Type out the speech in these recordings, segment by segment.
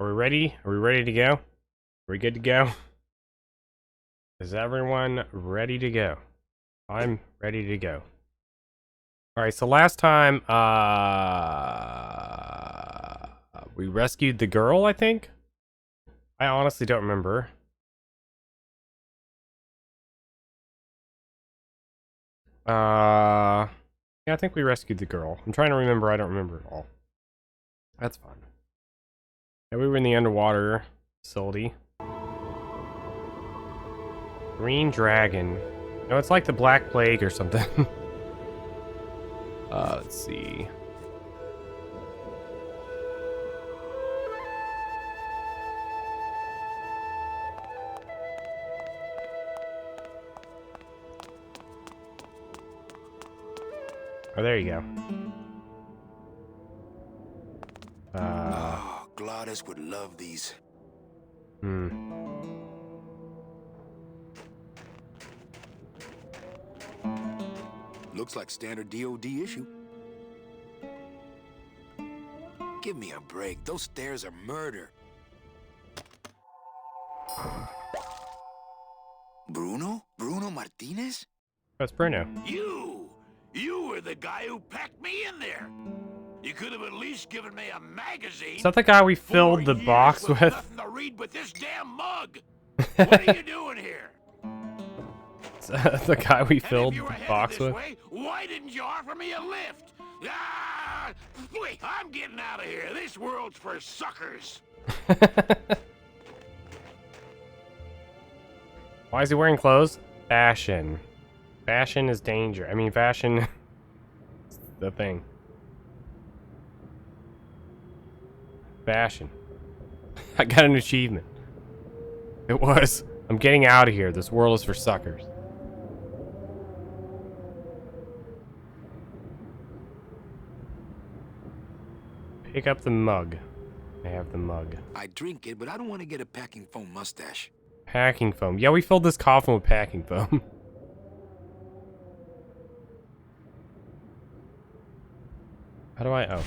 Are we ready? Are we ready to go? Are we good to go? Is everyone ready to go? I'm ready to go. Alright, so last time, we rescued the girl, I think? I honestly don't remember. Yeah, I think we rescued the girl. I'm trying to remember, I don't remember it all. That's fine. Yeah, we were in the underwater facility. Green dragon. No, it's like the Black Plague or something. Let's see. Oh, there you go. Oh, Gladys would love these. Looks like standard DOD issue. Give me a break. Those stairs are murder. Bruno? Bruno Martinez? That's Bruno. You were the guy who packed me in there. You could have at least given me a magazine. Is that the guy we filled the box with? Nothing to read but this damn mug. What are you doing here? The guy we filled the box with? Why didn't you offer me a lift? Ah, wait, I'm getting out of here. This world's for suckers. Why is he wearing clothes? Fashion. Fashion is danger. I mean, fashion is the thing. Fashion. I got an achievement. It was. I'm getting out of here. This world is for suckers. Pick up the mug. I have the mug. I drink it, but I don't want to get a packing foam mustache. Packing foam. Yeah, we filled this coffin with packing foam. How do I... Oh.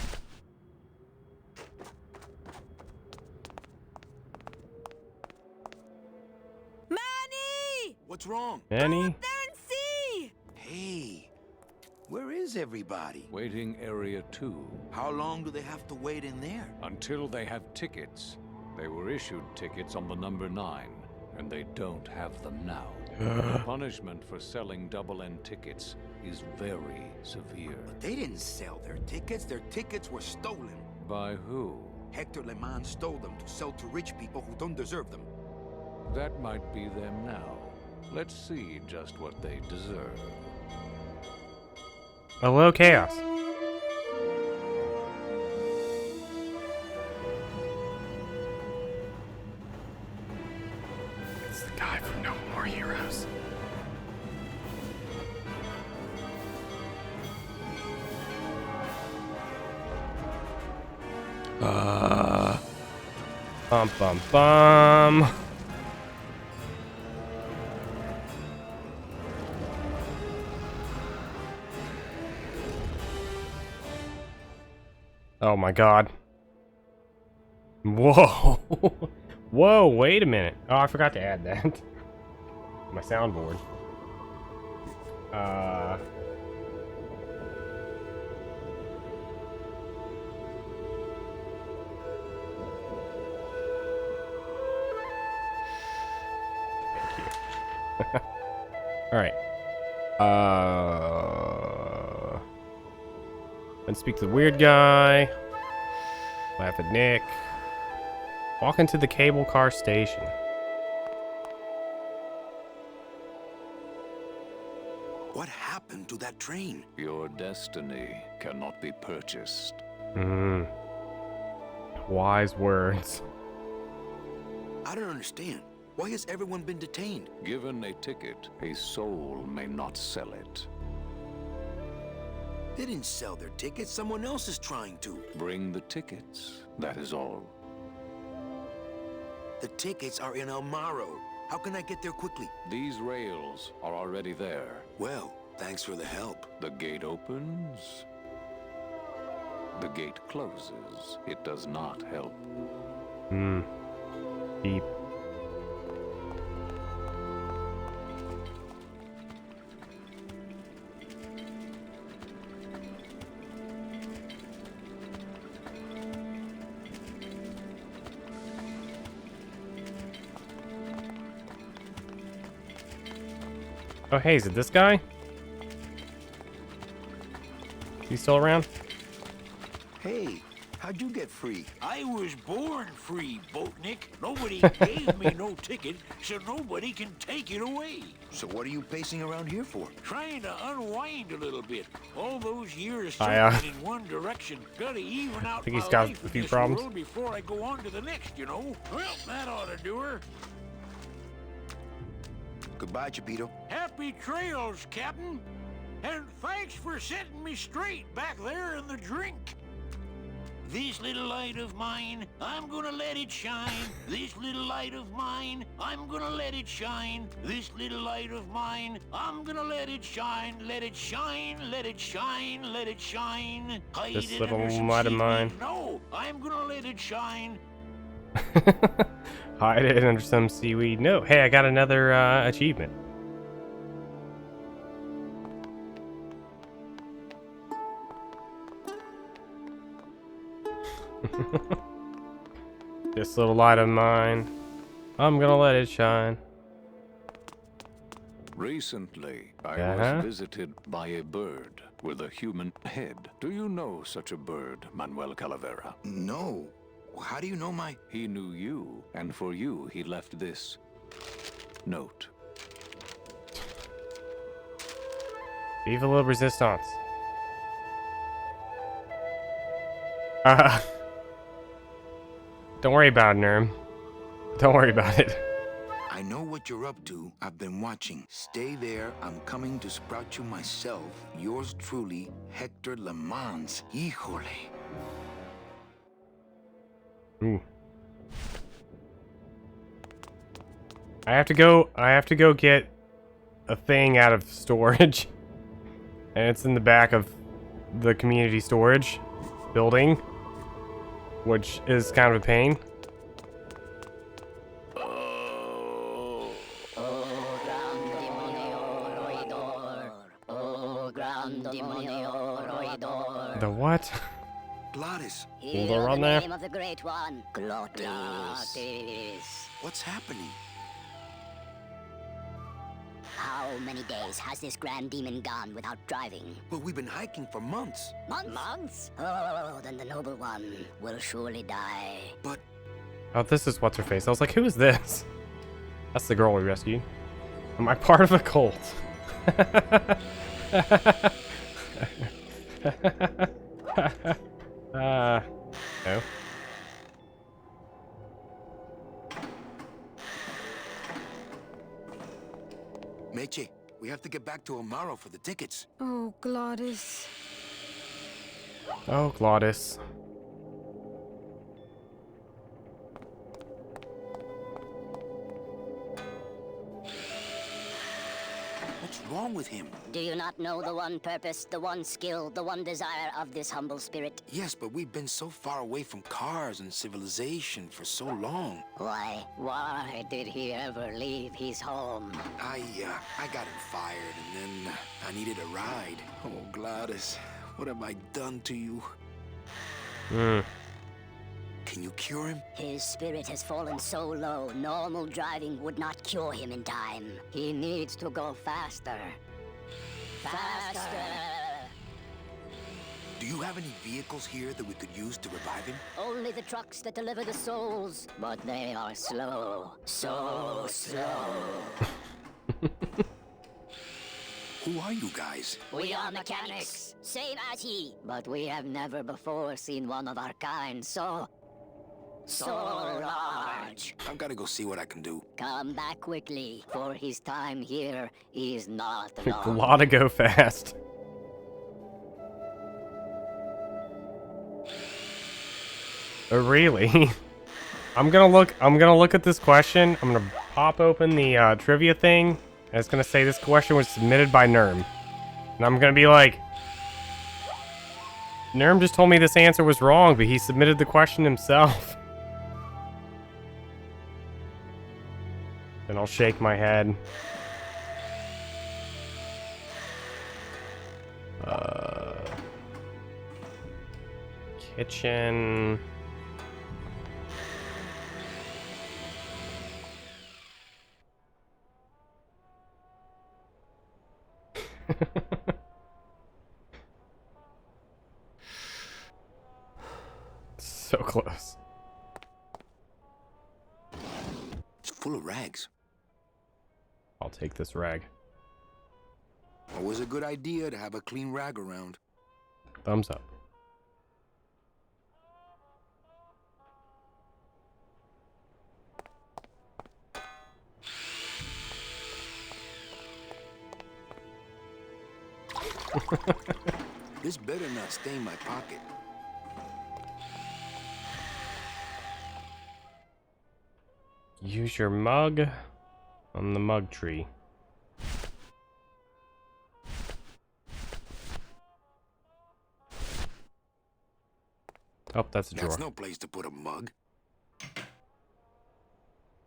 Manny! What's wrong? Manny? Go up there and see! Hey, where is everybody? Waiting area 2. How long do they have to wait in there? Until they have tickets. They were issued tickets on the number 9, and they don't have them now. The punishment for selling double-end tickets is very severe. But they didn't sell their tickets. Their tickets were stolen. By who? Hector Le Mans stole them to sell to rich people who don't deserve them. That might be them now. Let's see just what they deserve. A little chaos. It's the guy from No More Heroes. Bum bum bum. Oh my god. Whoa. Whoa, wait a minute. Oh, I forgot to add that. My soundboard. Thank you. Alright. Then speak to the weird guy. Laugh at Nick. Walk into the cable car station. What happened to that train? Your destiny cannot be purchased. Wise words. I don't understand. Why has everyone been detained? Given a ticket, a soul may not sell it. They didn't sell their tickets. Someone else is trying to. Bring the tickets, that is all. The tickets are in El Maro. How can I get there quickly? These rails are already there. Well, thanks for the help. The gate opens. The gate closes. It does not help. Deep. Oh, hey, is it this guy? Is he still around? Hey, how'd you get free? I was born free, Boatnik. Nobody gave me no ticket, so nobody can take it away. So what are you pacing around here for? Trying to unwind a little bit. All those years I, surfing in one direction. Gotta even out think my he's got life a in few this problems. world before I go on to the next, you know? Well, that ought to do her. Goodbye, Chapito. Happy trails, Captain. And thanks for setting me straight back there in the drink. This little light of mine, I'm gonna let it shine. This little light of mine, I'm gonna let it shine. This little light of mine, I'm gonna let it shine. Let it shine, let it shine, let it shine. Hide This it little under some light of seaweed. mine. No, I'm gonna let it shine. Hide it under some seaweed. No, hey, I got another achievement. This little light of mine, I'm gonna let it shine. Recently, I Uh-huh. was visited by a bird with a human head. Do you know such a bird, Manuel Calavera? No. How do you know my... He knew you, and for you, he left this note. Vive la resistance. Don't worry about it, Nerm. Don't worry about it. I know what you're up to. I've been watching. Stay there. I'm coming to sprout you myself. Yours truly, Hector Le Mans. Híjole. Ooh. I have to go get a thing out of storage. And it's in the back of the community storage building, which is kind of a pain. The what? Glottis, Hold on right there. Name of the Great One, Glottis. what's happening? How many days has this grand demon gone without driving? Well, we've been hiking for months. Months? Oh, then the noble one will surely die. But Oh, this is what's her face. I was like, who is this? That's the girl we rescued. Am I part of a cult? No. Meche, we have to get back to Amaro for the tickets. Oh, Glottis. Oh, Glottis. What's wrong with him? Do you not know the one purpose, the one skill, the one desire of this humble spirit? Yes, but we've been so far away from cars and civilization for so long. Why did he ever leave his home? I got him fired, and then I needed a ride. Oh, Gladys, what have I done to you? Can you cure him? His spirit has fallen so low, normal driving would not cure him in time. He needs to go faster. Faster! Do you have any vehicles here that we could use to revive him? Only the trucks that deliver the souls, but they are slow. So slow. Who are you guys? We are mechanics, same as he. But we have never before seen one of our kind so large. I've got to go see what I can do. Come back quickly, for his time here is not long. Gotta go fast. Oh, really? I'm gonna look at this question. I'm gonna pop open the trivia thing, and it's gonna say this question was submitted by Nerm. And I'm gonna be like, Nerm just told me this answer was wrong, but he submitted the question himself. Then I'll shake my head. Kitchen. So close. It's full of rags. I'll take this rag. Always a good idea to have a clean rag around. Thumbs up. This better not stain my pocket. Use your mug on the mug tree. Oh, that's a drawer. That's no place to put a mug.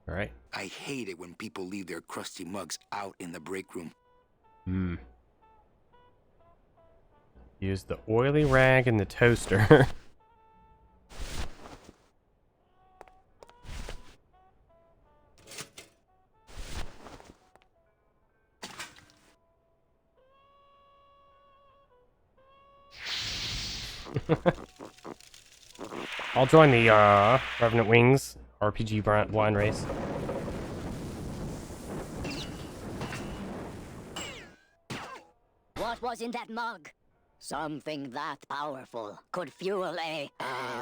All right. I hate it when people leave their crusty mugs out in the break room. Use the oily rag in the toaster. I'll join the Revenant Wings RPG wine race. What was in that mug? Something that powerful could fuel a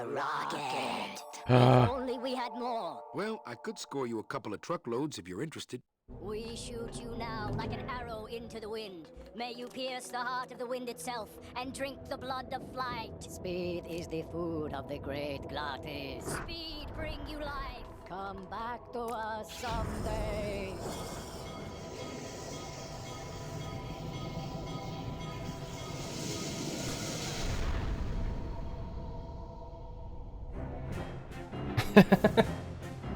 rocket. If only we had more. Well, I could score you a couple of truckloads if you're interested. We shoot you now like an arrow into the wind. May you pierce the heart of the wind itself and drink the blood of flight. Speed is the food of the great glottis. Speed bring you life. Come back to us someday.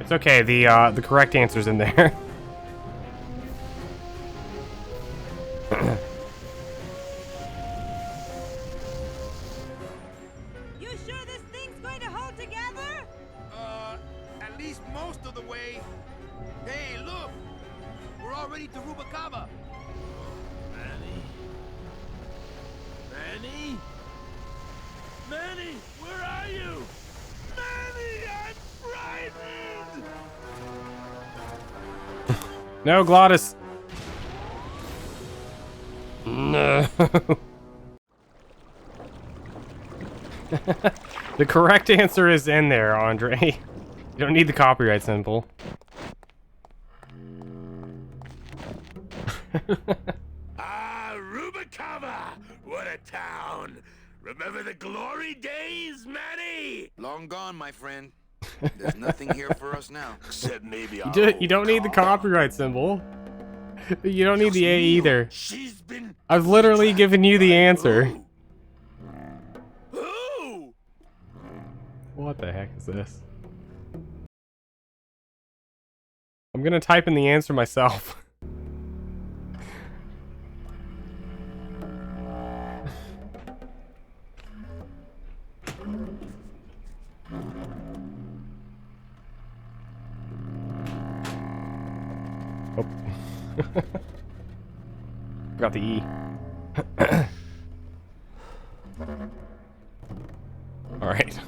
It's okay. The correct answer's in there. You sure this thing's going to hold together? At least most of the way. Hey, look! We're already to Rubacava. Manny? Manny? Manny, where are you? Manny, I'm frightened! No, Glottis. No. The correct answer is in there, Andre. You don't need the copyright symbol. Ah, Rubacava! What a town! Remember the glory days, Manny? Long gone, my friend. There's nothing here for us now. Except maybe You don't need the copyright symbol. You don't need the A either. She's been... I've literally given you the answer. Who? What the heck is this? I'm gonna type in the answer myself. Oh. Forgot the E. All right.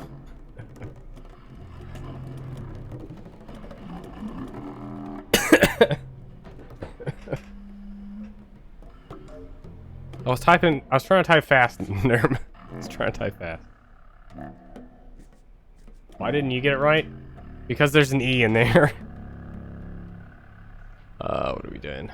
I was trying to type fast. Nerm. I was trying to type fast. Why didn't you get it right? Because there's an E in there. What are we doing?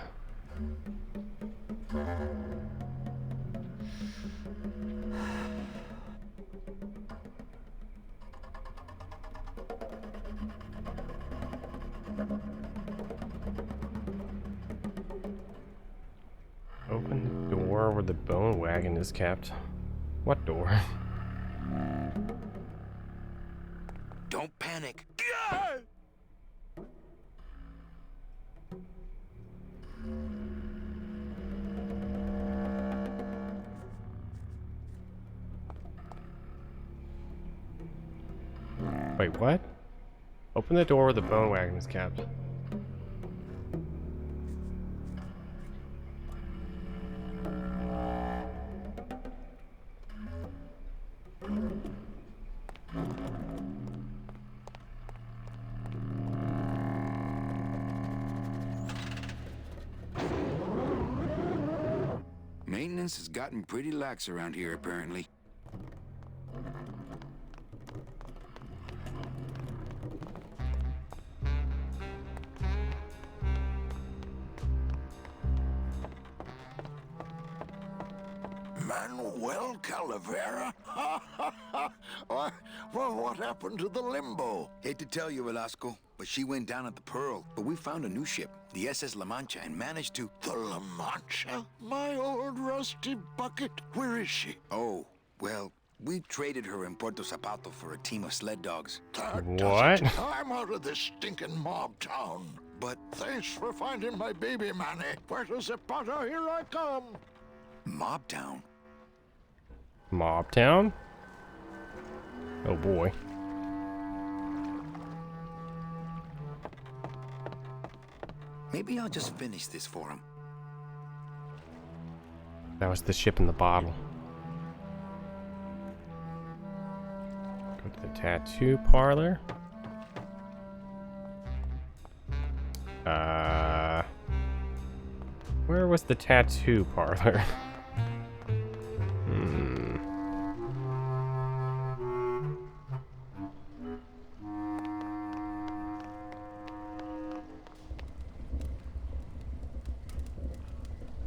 Open the door where the bone wagon is kept. What door? Don't panic. Wait, what? Open the door where the bone wagon is kept. Maintenance has gotten pretty lax around here, apparently. Manuel Calavera? Well, what happened to the Limbo? Hate to tell you, Velasco, but she went down at the Pearl. But we found a new ship, the SS La Mancha, and managed to... The La Mancha? My old rusty bucket. Where is she? Oh, well, we traded her in Puerto Zapato for a team of sled dogs. That does What? it. I'm out of this stinking mob town. But Thanks for finding my baby, Manny. Puerto Zapato, here I come. Mob Town? Mob Town? Oh boy. Maybe I'll just finish this for him. That was the ship in the bottle. Go to the tattoo parlor. Where was the tattoo parlor?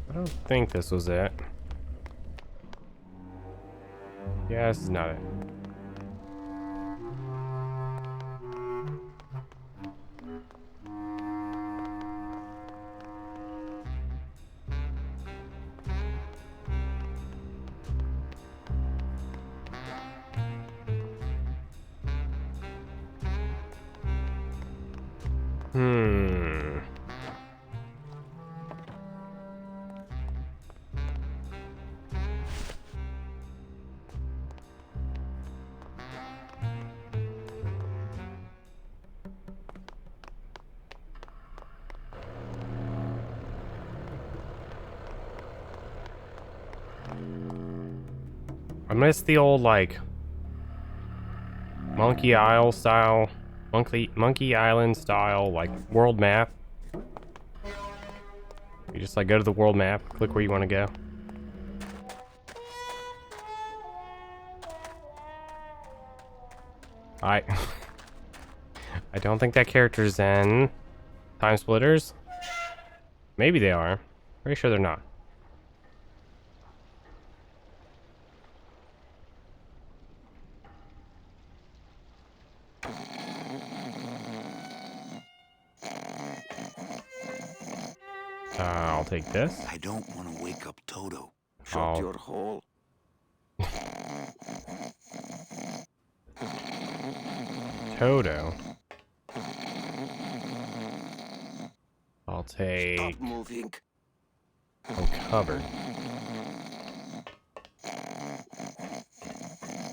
I don't think this was it. Yeah, this is not it. I miss the old, like, Monkey Isle style, Monkey Island style, like, world map. You just, like, go to the world map, click where you want to go. I don't think that character's in Time Splitters. Maybe they are. Pretty sure they're not. I'll take this. I don't want to wake up Toto. Shut your hole. Toto. I'll take Stop moving. cupboard.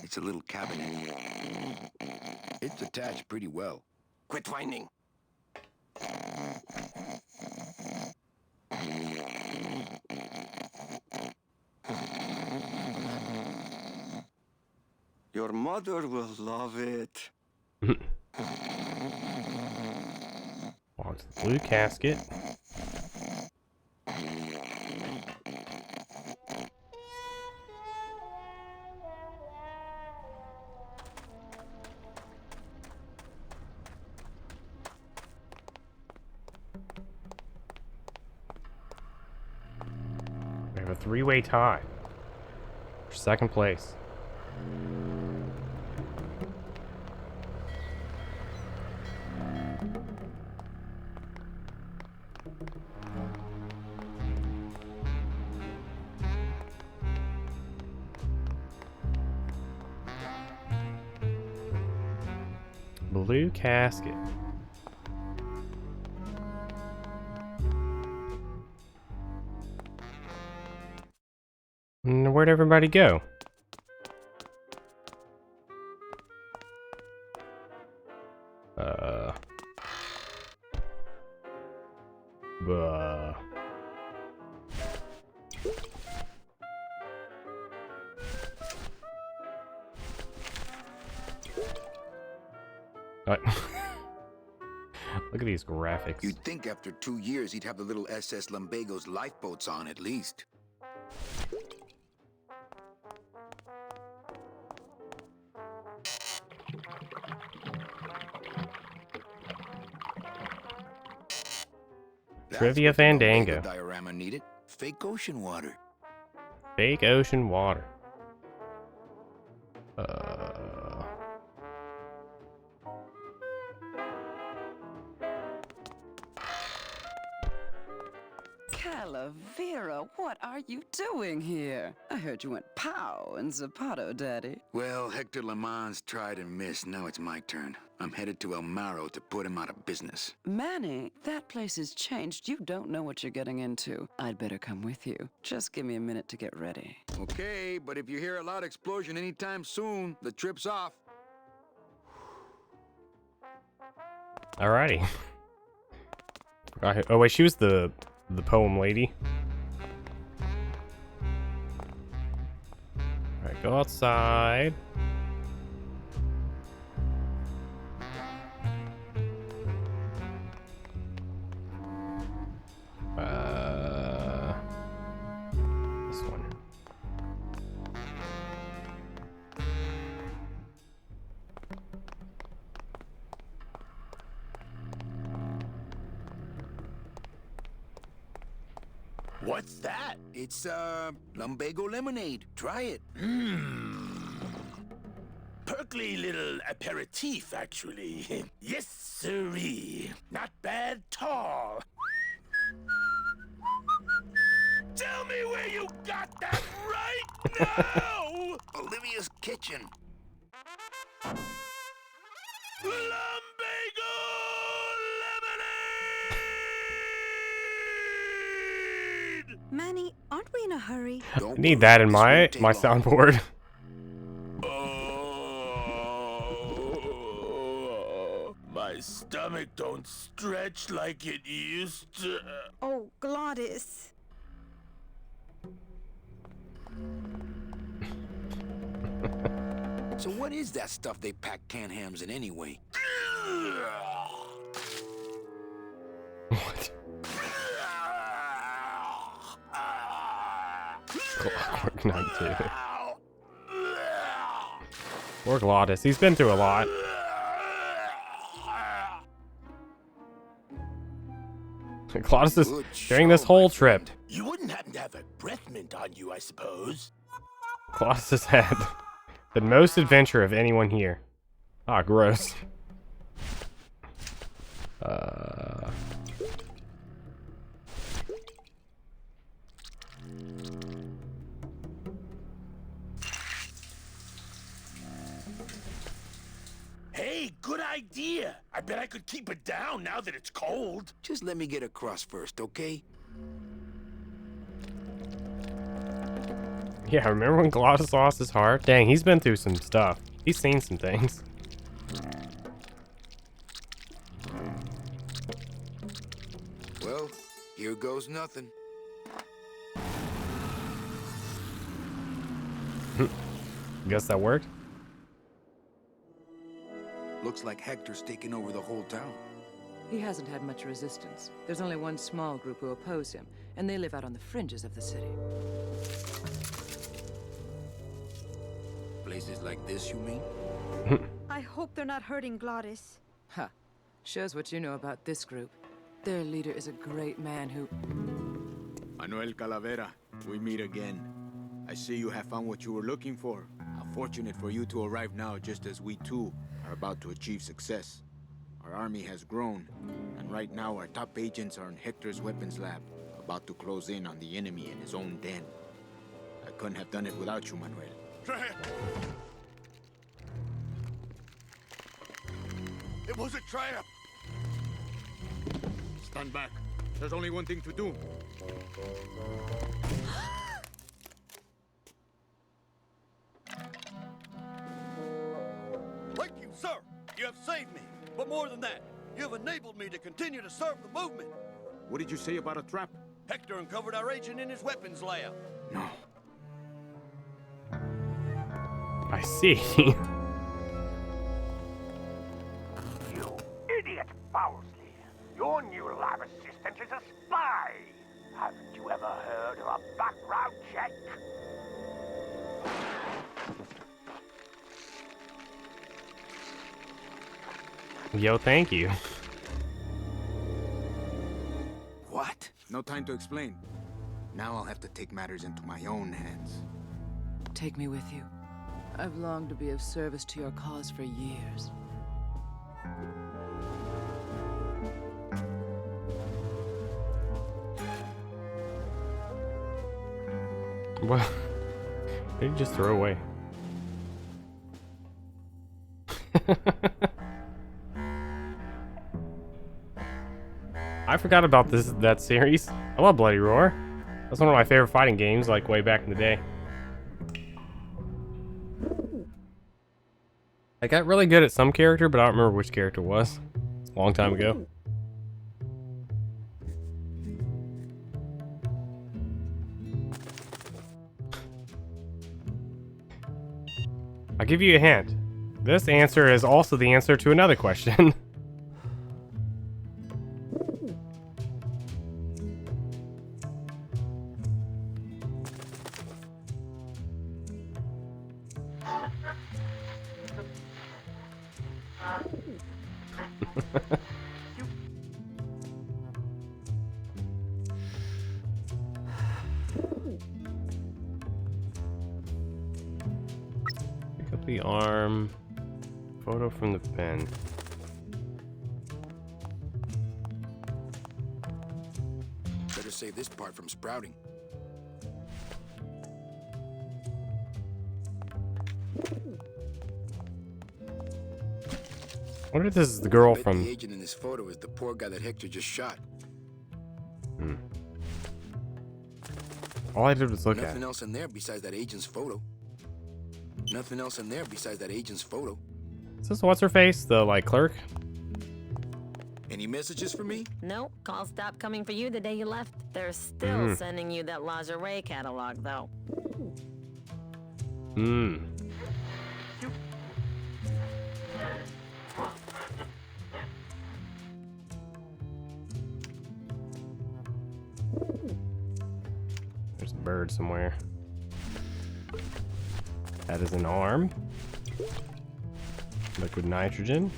It's a little cabinet. It's attached pretty well. Quit whining. Your mother will love it. Walk to the blue casket. We have a three-way tie for second place. Blue casket. Where'd everybody go? Buh. What? Look at these graphics. You'd think after 2 years he'd have the little SS Lumbago's lifeboats on at least. Trivia That's what the Fandango. Lumbago diorama needed. Fake ocean water. Fake ocean water. Calavera, what are you doing here? I heard you went pow in Zapato, Daddy. Well, Hector Le Mans tried and missed. Now it's my turn. I'm headed to El Maro to put him out of business. Manny, that place has changed. You don't know what you're getting into. I'd better come with you. Just give me a minute to get ready. Okay, but if you hear a loud explosion anytime soon, the trip's off. Alrighty. Oh wait, she was the poem lady. Alright, go outside. This one. What's that? It's, Lumbago lemonade. Try it. Perkly little aperitif, actually. Yes, sirree. Not bad tall. Tell me where you got that right now! Olivia's kitchen. Lumbago lemonade! Manny, aren't we in a hurry? Don't I need worry, that in this my won't take long. soundboard. Oh, my stomach don't stretch like it used to. Oh, Glottis. So what is that stuff they pack canned hams in anyway? What? Clockwork Knight too. Poor Glottis, he's been through a lot. Glottis is Good during this show, whole my trip. friend. You wouldn't happen to have a breath mint on you, I suppose? Glottis has had the most adventure of anyone here. Ah, gross. Hey, good idea. I bet I could keep it down now that it's cold. Just let me get across first, okay? Yeah, remember when Glottis lost his heart? Dang, he's been through some stuff. He's seen some things. Well, here goes nothing. Guess that worked. Looks like Hector's taking over the whole town. He hasn't had much resistance. There's only one small group who oppose him, and they live out on the fringes of the city. Places like this, you mean? I hope they're not hurting Glottis. Ha! Shows what you know about this group. Their leader is a great man who... Manuel Calavera, we meet again. I see you have found what you were looking for. How fortunate for you to arrive now, just as we too are about to achieve success. Our army has grown, and right now our top agents are in Hector's weapons lab, about to close in on the enemy in his own den. I couldn't have done it without you, Manuel. It was a trap. Stand back. There's only one thing to do. Thank you, sir. You have saved me. But more more than that. You've enabled me to continue to serve the movement. What did you say about a trap? Hector uncovered our agent in his weapons lab. No. I see. You idiot, Bowsley. Your new lab assistant is a spy. Haven't you ever heard of a background check? Yo, thank you. What? No time to explain. Now I'll have to take matters into my own hands. Take me with you. I've longed to be of service to your cause for years. What? What did you just throw away? I forgot about that series. I love Bloody Roar. That's one of my favorite fighting games, like way back in the day. I got really good at some character, but I don't remember which character it was. It's a long time ago. I'll give you a hint. This answer is also the answer to another question. Pick up the arm. Photo from the pen. Better save this part from sprouting. I wonder if this is the girl I bet from... the agent in this photo is the poor guy that Hector just shot. All I did was look at Nothing it. else in there besides that agent's photo. Nothing else in there besides that agent's photo. Is this what's her face? The like clerk? Any messages for me? Nope. Calls stopped coming for you the day you left. They're still sending you that lingerie catalog, though. Hmm. There's a bird somewhere. That is an arm. Liquid nitrogen.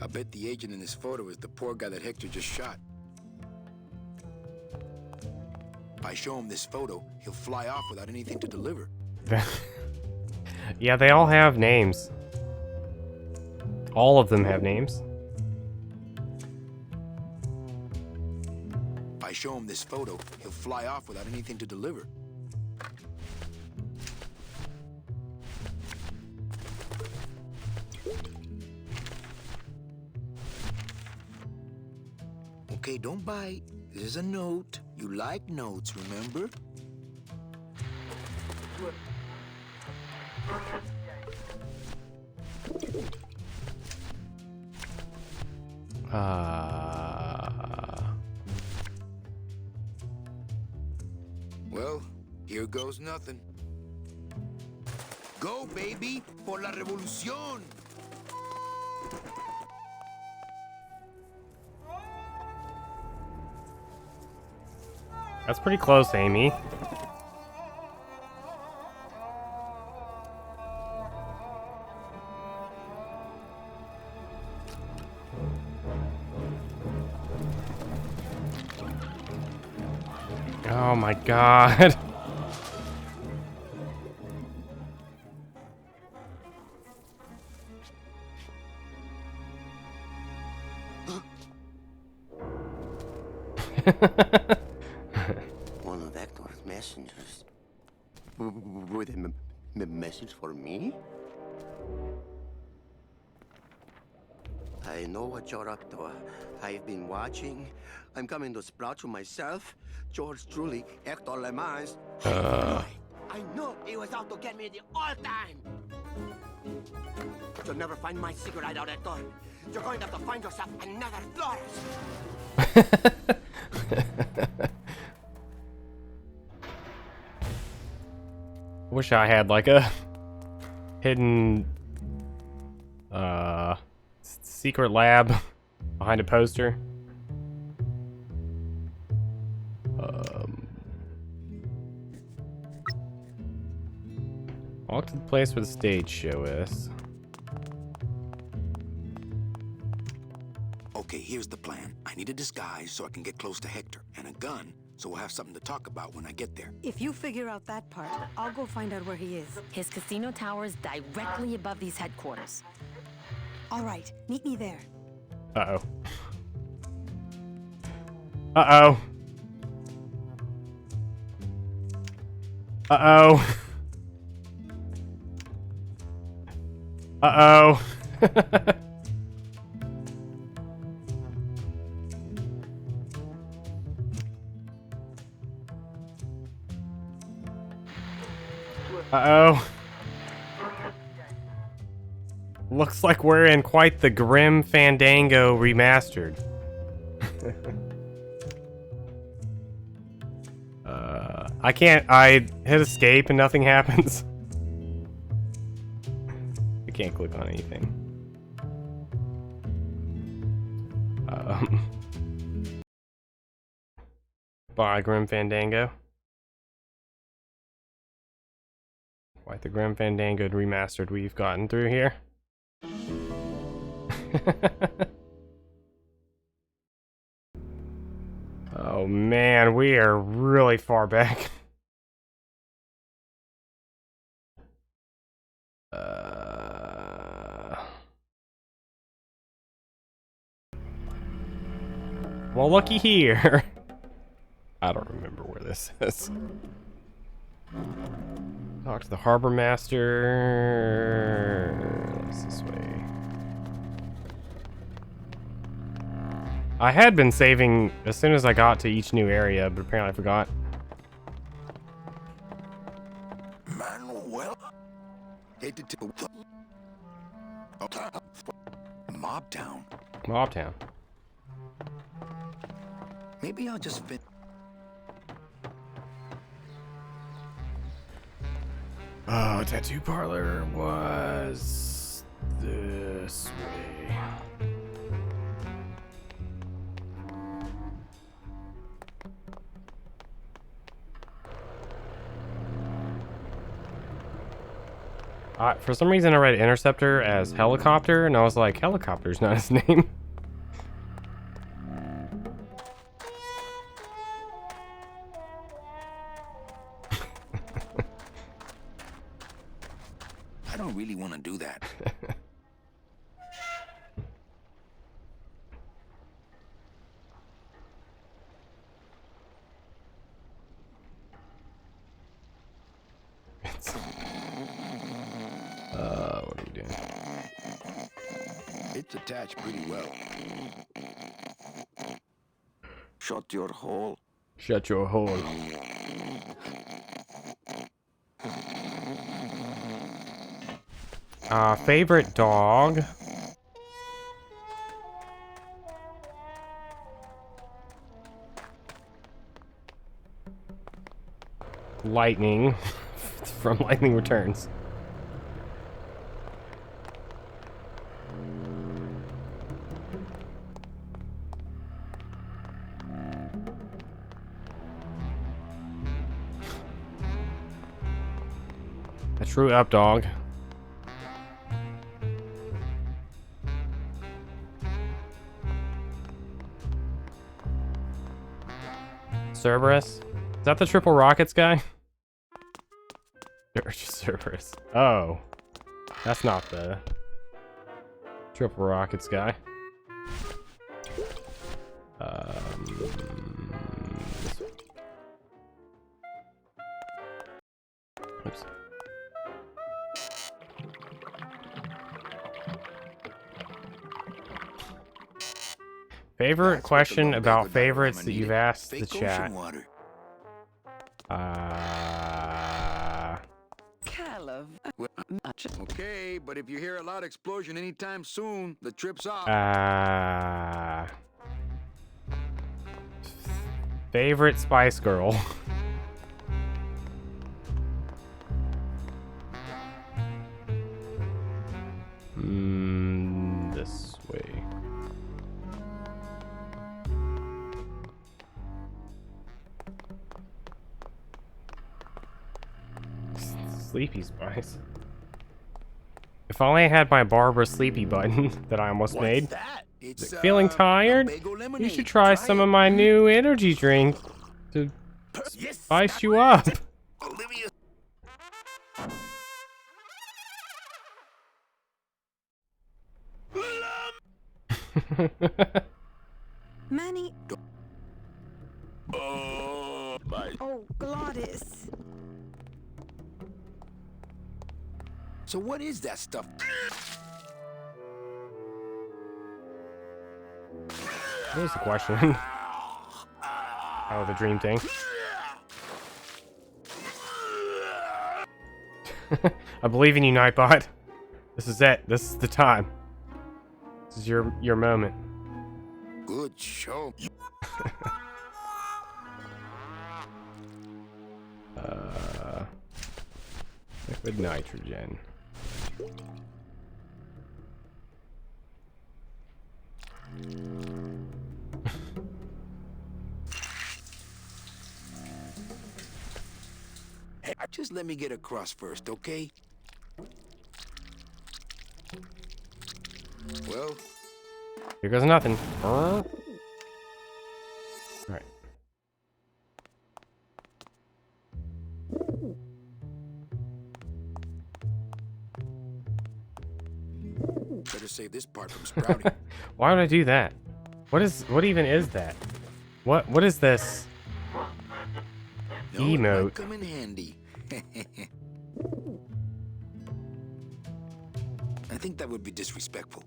I bet the agent in this photo is the poor guy that Hector just shot. If I show him this photo, he'll fly off without anything to deliver. Yeah, they all have names. All of them have names. If I show him this photo, he'll fly off without anything to deliver. Okay, don't bite. This is a note. You like notes, remember? Well, here goes nothing. Go, baby, por la revolución! That's pretty close, Amy. Oh my god. One of Hector's messengers. With a message for me? I know what you're up to. I've been watching. I'm coming to sprout you myself. George truly, Hector Le Mans. I knew he was out to get me the whole time. You'll never find my secret hideout, Hector. You're going to have to find yourself another Flores. Wish I had like a hidden secret lab behind a poster. Walk to the place where the stage show is. Okay, here's the plan. I need a disguise so I can get close to Hector, and a gun so we'll have something to talk about when I get there. If you figure out that part, I'll go find out where he is. His casino tower is directly above these headquarters. All right, meet me there. Uh-oh. Uh-oh. Uh-oh. Uh-oh. Uh-oh. Looks like we're in quite the grim Fandango remastered. I hit escape and nothing happens. I can't click on anything. Bye, Grim Fandango. Quite the Grim Fandango remastered we've gotten through here. Oh man, we are really far back. Well, looky here. I don't remember where this is. Talk to the harbor master. What's this way? I had been saving as soon as I got to each new area, but apparently I forgot. Manuel? Headed to Mob Town. Mob Town. Maybe I'll just fit. Oh, tattoo parlor was this way. For some reason I read Interceptor as helicopter, and I was like, helicopter's not his name. I don't really want to do that. What are we doing? It's attached pretty well. Shut your hole. Shut your hole. Favorite dog? Lightning. From Lightning Returns. A true up dog. Cerberus? Is that the Triple Rockets guy? Cerberus. Oh. That's not the Triple Rockets guy. Oops. Favorite question about favorites that you've asked the chat. Okay, but if you hear a loud explosion anytime soon, the trip's off. Favorite Spice Girl. This way. Sleepy Spice. If only I had my Barbara Sleepy button that I almost made. It's Feeling tired? You should try some of my new energy drink to spice you up. Olivia. Manny. Oh, Glottis. So what is that stuff? Here's the question. Oh, the dream thing. I believe in you, Nightbot. This is it. This is the time. This is your moment. Good show. Liquid nitrogen. Hey, just let me get across first, okay? Well, Here goes nothing. Alright. better save this part from sprouting. Why would I do that? What even is that? What is this? No, it Emote. might come in handy. I think that would be disrespectful.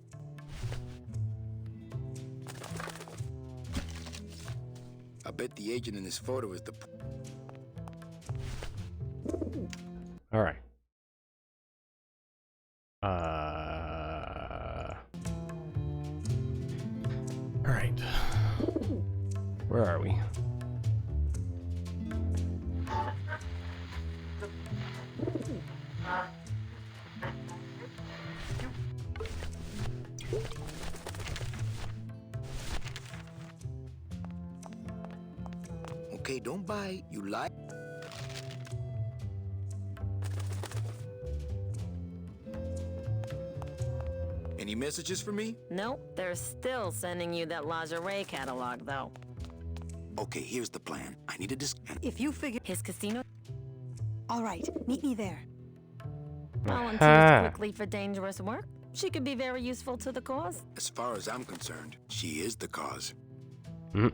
I bet the agent in this photo is the... Alright. Alright. Where are we? Okay, don't bite. You lie. Any messages for me? Nope, they're still sending you that lingerie catalog, though. Okay, here's the plan. I need a disc... If you figure His casino all right, meet me there. volunteers quickly for dangerous work. She could be very useful to the cause. As far as I'm concerned, she is the cause. Mm.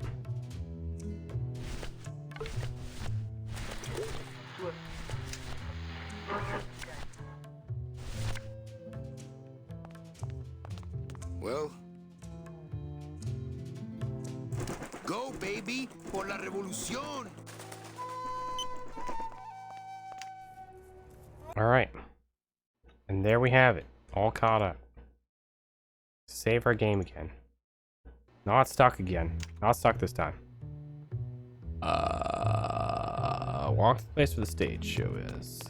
Well... Go, baby! Por la revolución! Alright. And there we have it. All caught up. Save our game again. Not stuck again. Not stuck this time. Walk to the place where the stage show is.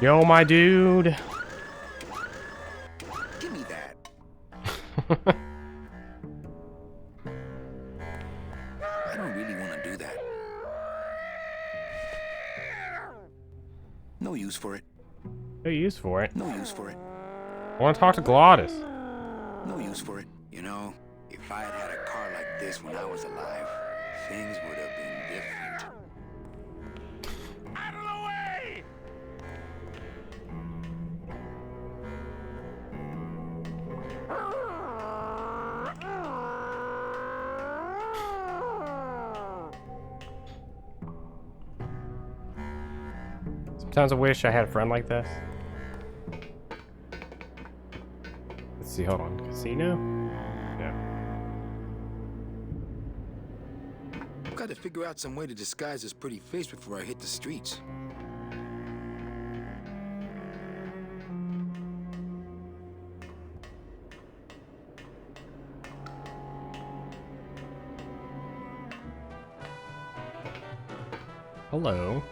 Yo, my dude. Give me that. I don't really want to do that. No use for it. No use for it. No use for it. I want to talk to Glottis. No use for it. You know, if I had had a car like this when I was alive, things would have been different. Out of the way! Sometimes I wish I had a friend like this. Let's see, hold on. Casino? No. I've got a figure out some way to disguise this pretty face before I hit the streets. Hello.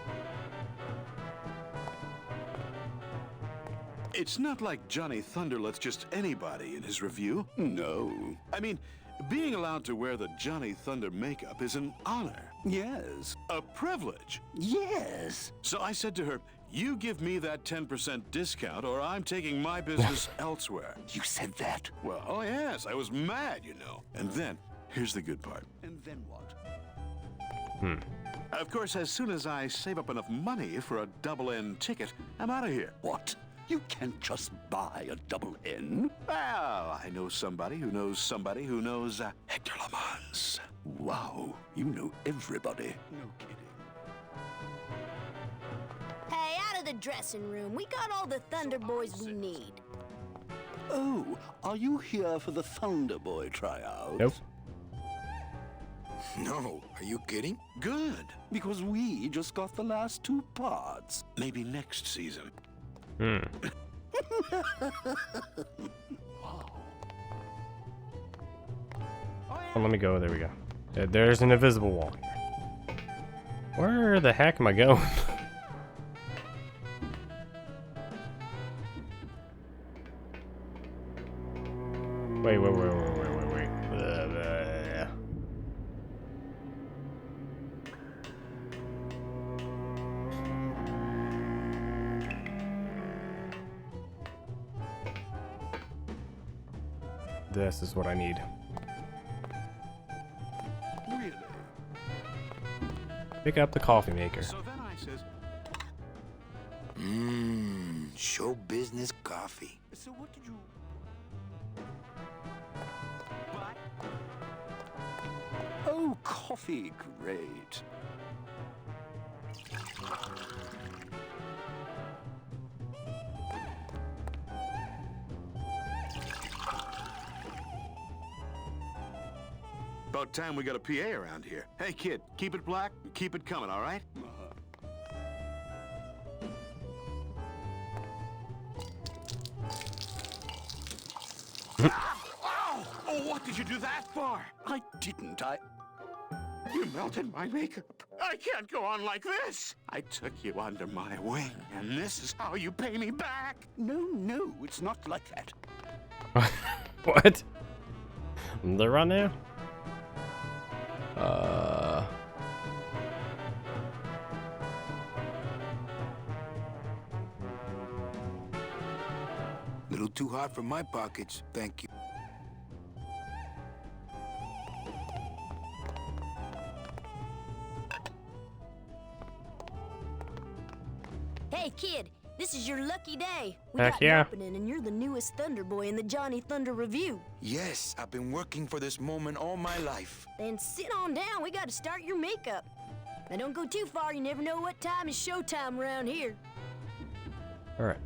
It's not like Johnny Thunder lets just anybody in his review. No. I mean, being allowed to wear the Johnny Thunder makeup is an honor. Yes. A privilege. Yes. So I said to her, you give me that 10% discount or I'm taking my business elsewhere. You said that? Well, oh yes, I was mad, you know. And then, here's the good part. And then what? Of course, as soon as I save up enough money for a double-N ticket, I'm out of here. What? You can't just buy a double N? Well, I know somebody who knows Hector Lamans. Wow, you know everybody. No kidding. Hey, out of the dressing room. We got all the Thunder Boys we need. Oh, are you here for the Thunder Boy tryout? Nope. No, are you kidding? Good, because we just got the last 2 parts. Maybe next season. Oh, let me go. There we go. There's an invisible wall here. Where the heck am I going? Wait. This is what I need. Really? Pick up the coffee maker. So then I says, Show business coffee. so what did you... Oh, coffee, great. About time we got a PA around here. Hey, kid, keep it black and keep it coming, all right? Oh, what did you do that for? I didn't. You melted my makeup. I can't go on like this. I took you under my wing, And this is how you pay me back. No, it's not like that. What? They're right now? Little too hot for my pockets, thank you. Hey, kid, this is your lucky day. We Heck got yeah. an opening, and you're the newest Thunder Boy in the Johnny Thunder Review. Yes, I've been working for this moment all my life. Then sit on down. We got to start your makeup. Now, don't go too far. You never know what time is showtime around here. All right.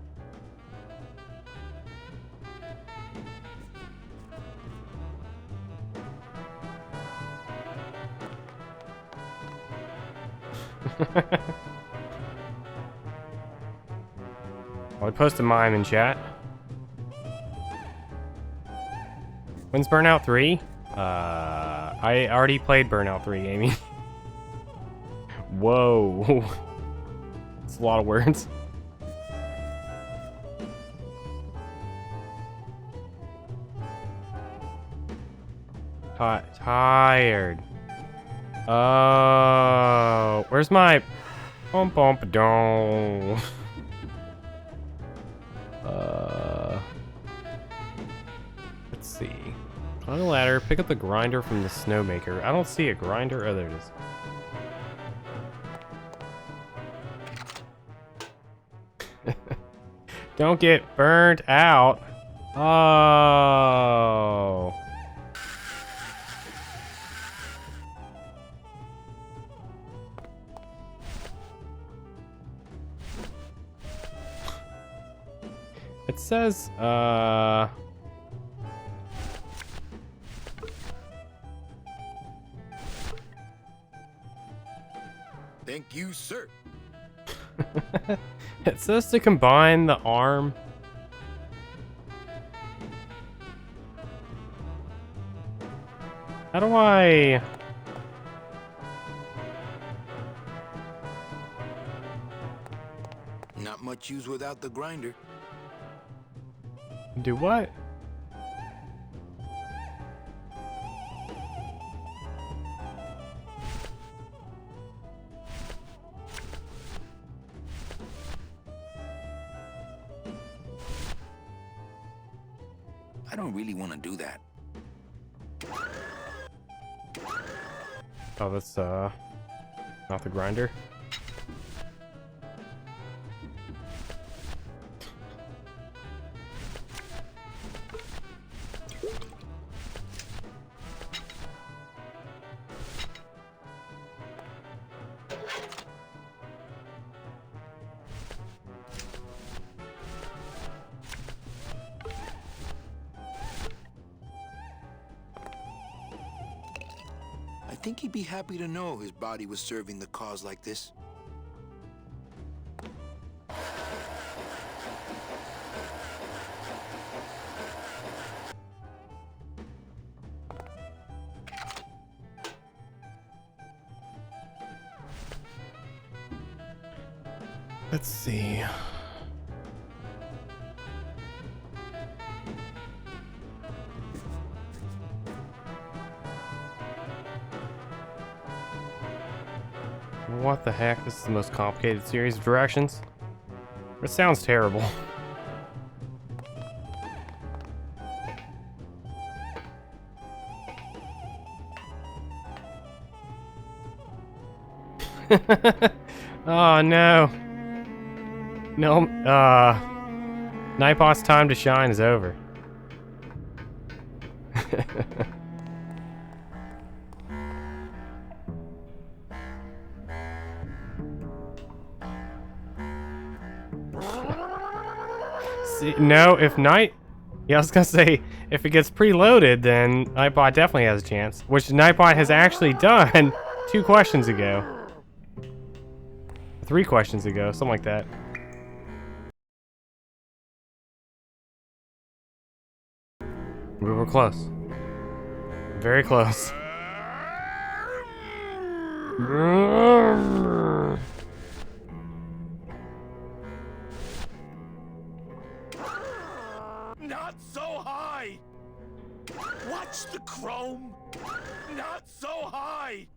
I'll post a mime in chat. When's Burnout 3? I already played Burnout 3, Amy. Whoa. It's a lot of words. Tired. Oh, where's my bump bump dong? Let's see. Climb the ladder, pick up the grinder from the snowmaker. I don't see a grinder. Oh, there it is. Don't get burned out. Oh. It says, Thank you, sir. It says to combine the arm. How do I... Not much use without the grinder. Do what? I don't really want to do that. Oh, that's not the grinder. I think he'd be happy to know his body was serving the cause like this. Let's see. What the heck? This is the most complicated series of directions. It sounds terrible. Oh no. No, Nightbot's time to shine is over. See, no, if Night... Yeah, I was gonna say, if it gets preloaded, then Nightbot definitely has a chance. Which Nightbot has actually done 2 questions ago. 3 questions ago, something like that. We were close. Very close. Not so high! Watch the chrome! Not so high!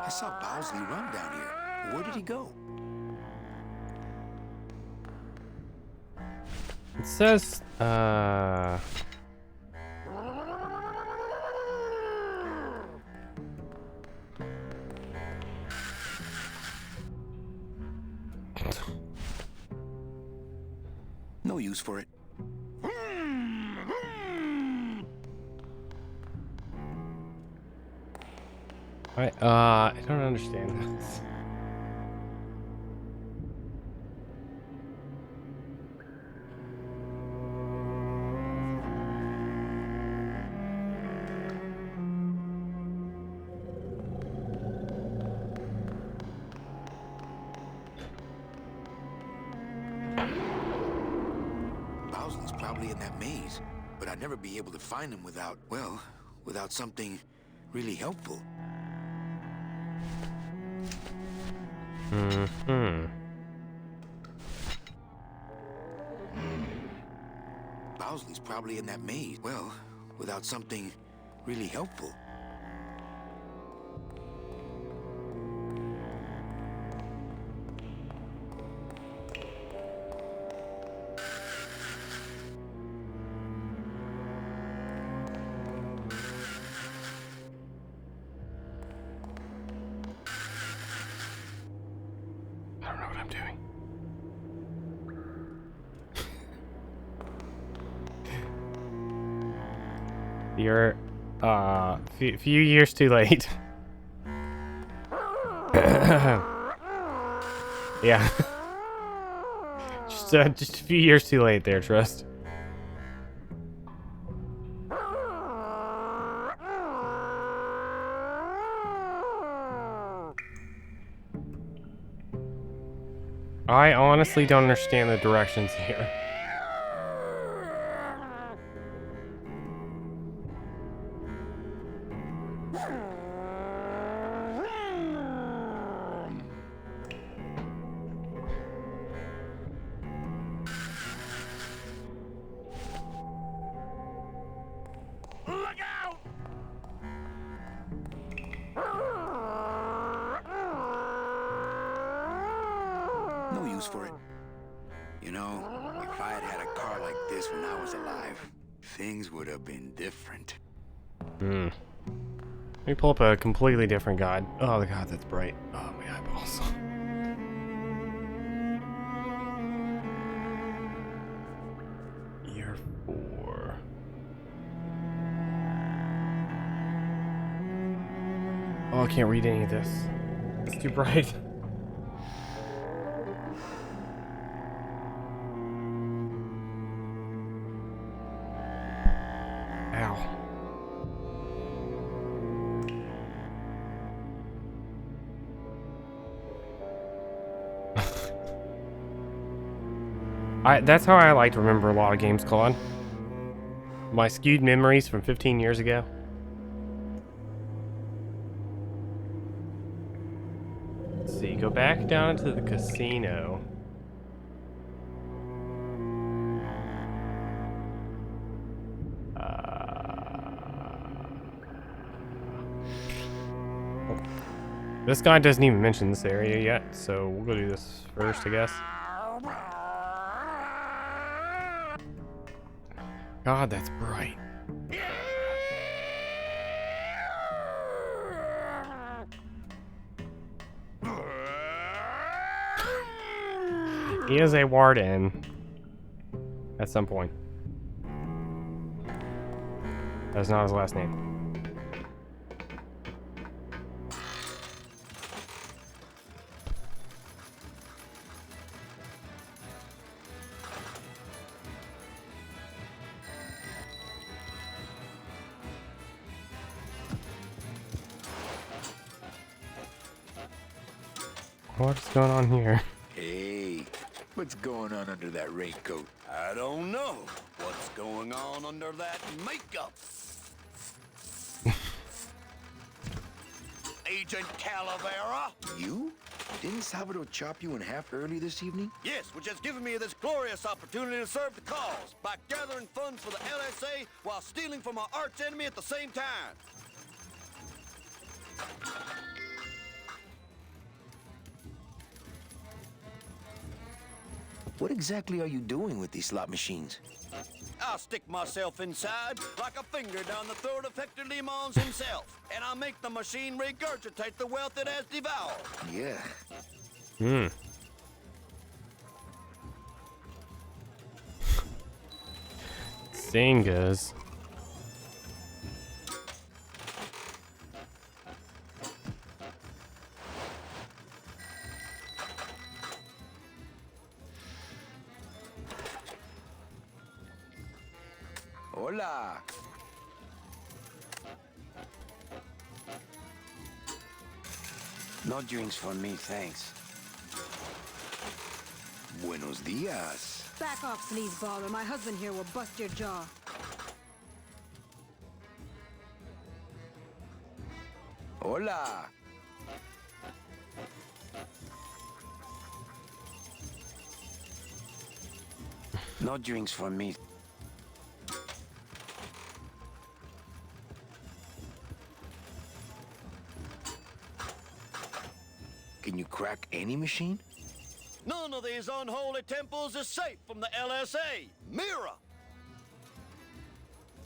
I saw Bowsley run down here. Where did he go? It says, No use for it. I don't understand this. Bowsley's probably in that maze, but I'd never be able to find him without, well, without something really helpful. Bowsley's probably in that maze, well, without something really helpful. I don't know what I'm doing. You're, few years too late. Yeah. Just a few years too late there, Trust. I honestly don't understand the directions here. Look out! No use for it. You know, if I had had a car like this when I was alive, things would have been different. Let me pull up a completely different god. Oh, the god that's bright. Oh, my eyeballs. Year 4. Oh, I can't read any of this. It's too bright. Ow. That's how I like to remember a lot of games, Claude. My skewed memories from 15 years ago. Let's see, go back down to the casino. This guy doesn't even mention this area yet, so we'll go do this first, I guess. God, that's bright. He is a warden. At some point. That's not his last name. What's going on here? Hey, what's going on under that raincoat? I don't know what's going on under that makeup. Agent Calavera? You? Didn't Salvador chop you in half early this evening? Yes, which has given me this glorious opportunity to serve the cause by gathering funds for the LSA while stealing from our arch enemy at the same time. What exactly are you doing with these slot machines? I'll stick myself inside like a finger down the throat of Hector Limons himself, and I'll make the machine regurgitate the wealth it has devoured. Yeah. Singas. Hola. No drinks for me, thanks. Buenos dias. Back off, sleazeball, or my husband here will bust your jaw. Hola. No drinks for me. Can you crack any machine? None of these unholy temples is safe from the LSA. Mira!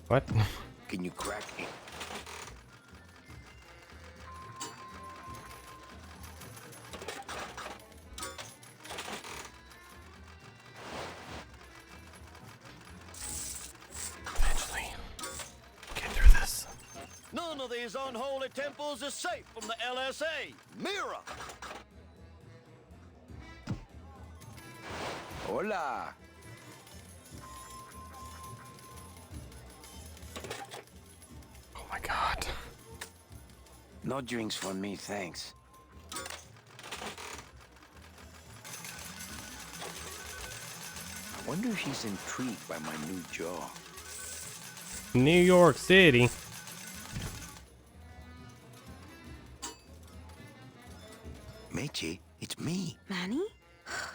What? Can you crack it? Eventually. Get through this. None of these unholy temples is safe from the LSA. Mira! Hola. Oh my god. No drinks for me, thanks. I wonder if he's intrigued by my new jaw. New York City. Meche, it's me. Manny?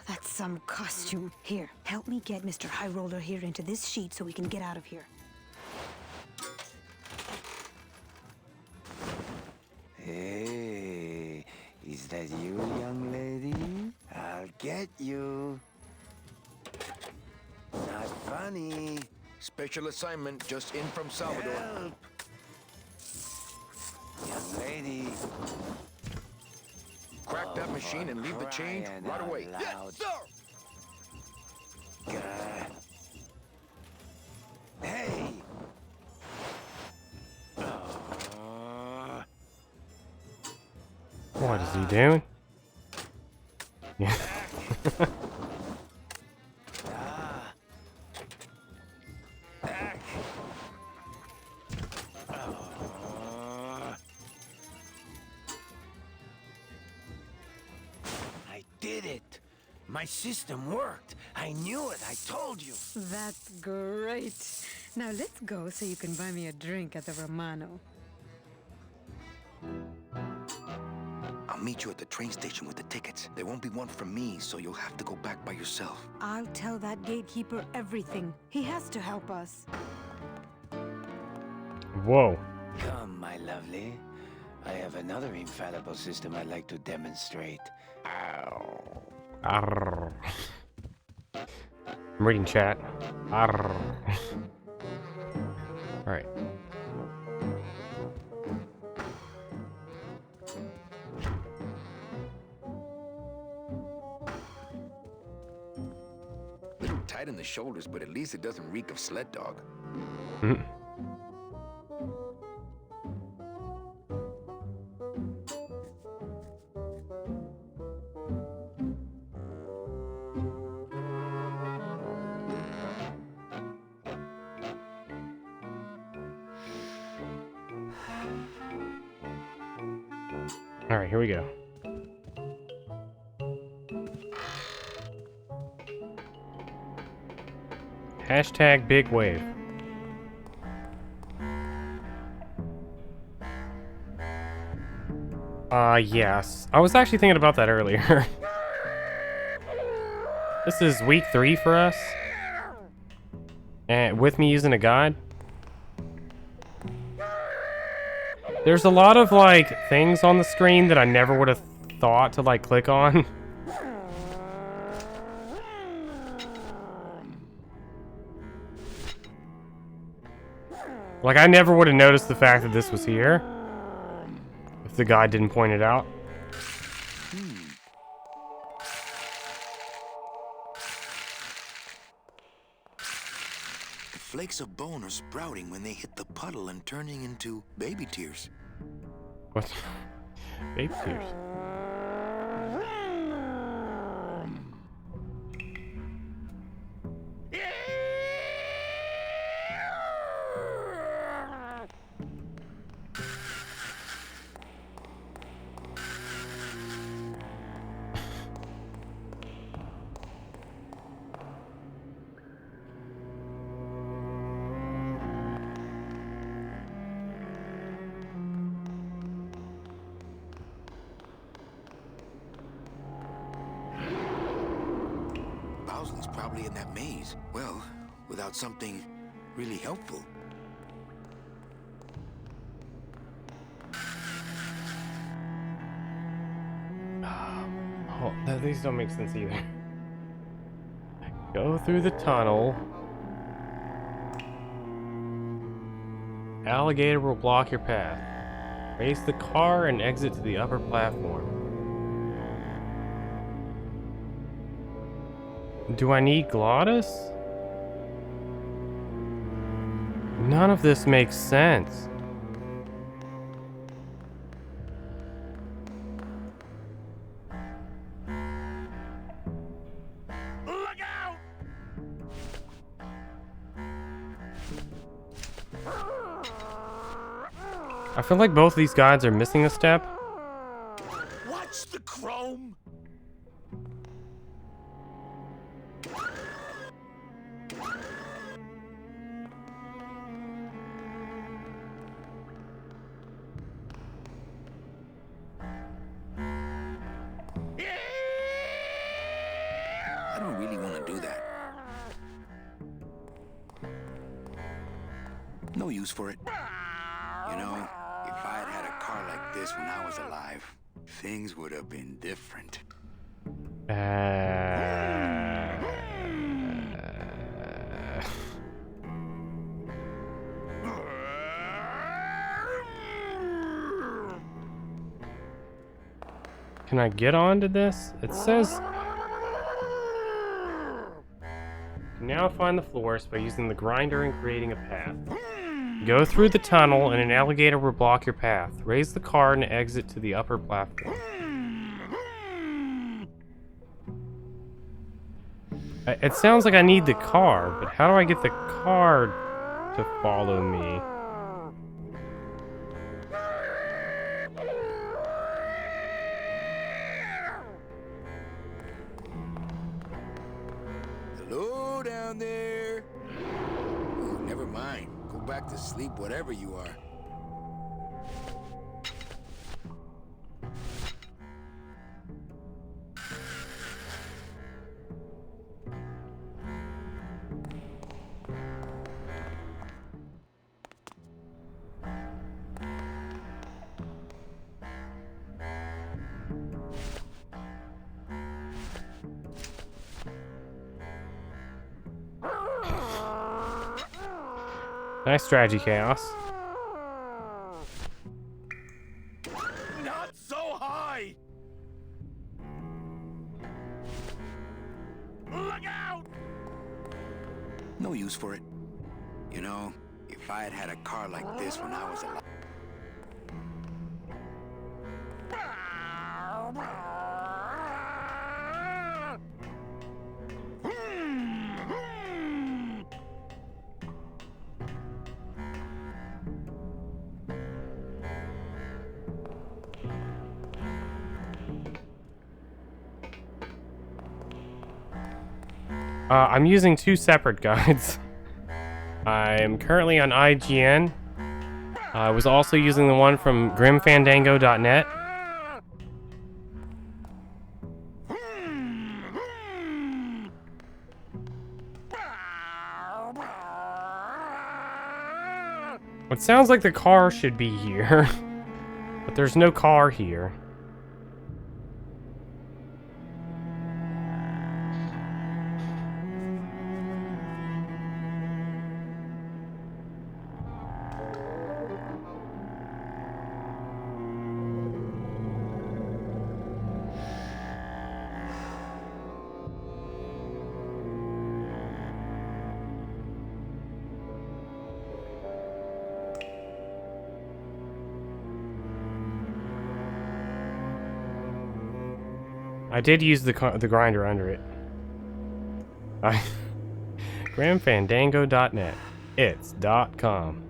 That's some costume. Here, help me get Mr. High Roller here into this sheet so we can get out of here. Hey, is that you, young lady? I'll get you. Not funny. Special assignment just in from Salvador. Help. Young lady. Crack that machine and leave the change right away. Yes, sir! Hey! What is he doing? Yeah. I did it! My system worked! I knew it! I told you! That's great. Now let's go so you can buy me a drink at the Romano. I'll meet you at the train station with the tickets. There won't be one from me, so you'll have to go back by yourself. I'll tell that gatekeeper everything. He has to help us. Whoa. Come, my lovely. I have another infallible system I'd like to demonstrate. Ow. Arr. I'm reading chat. Arr. All right. Little tight in the shoulders, but at least it doesn't reek of sled dog. Mm. All right, here we go. Hashtag big wave. Yes. I was actually thinking about that earlier. This is week 3 for us. And with me using a guide. There's a lot of, like, things on the screen that I never would have thought to, like, click on. Like, I never would have noticed the fact that this was here if the guy didn't point it out. The flakes of bone are sprouting when they hit the puddle and turning into baby tears. What? Baby tears. Bowsley's probably in that maze. Well, without something really helpful. Oh, these don't make sense either. Go through the tunnel. Alligator will block your path. Race the car and exit to the upper platform. Do I need Glottis? None of this makes sense. Look out! I feel like both of these guides are missing a step. What's the chrome? I don't really want to do that. No use for it. You know, if I had had a car like this when I was alive, things would have been different. Can I get onto this? It says... Now find the floors by using the grinder and creating a path. Go through the tunnel and an alligator will block your path. Raise the car and exit to the upper platform. It sounds like I need the car, but how do I get the car to follow me? Hello down there. Oh, never mind. Go back to sleep, whatever you are. Nice strategy, Chaos. Not so high! Look out! No use for it. You know, if I had had a car like this when I was alive. I'm using two separate guides. I'm currently on IGN. I was also using the one from grimfandango.net. It sounds like the car should be here, but there's no car here. I did use the grinder under it. grimfandango.net. It's .com.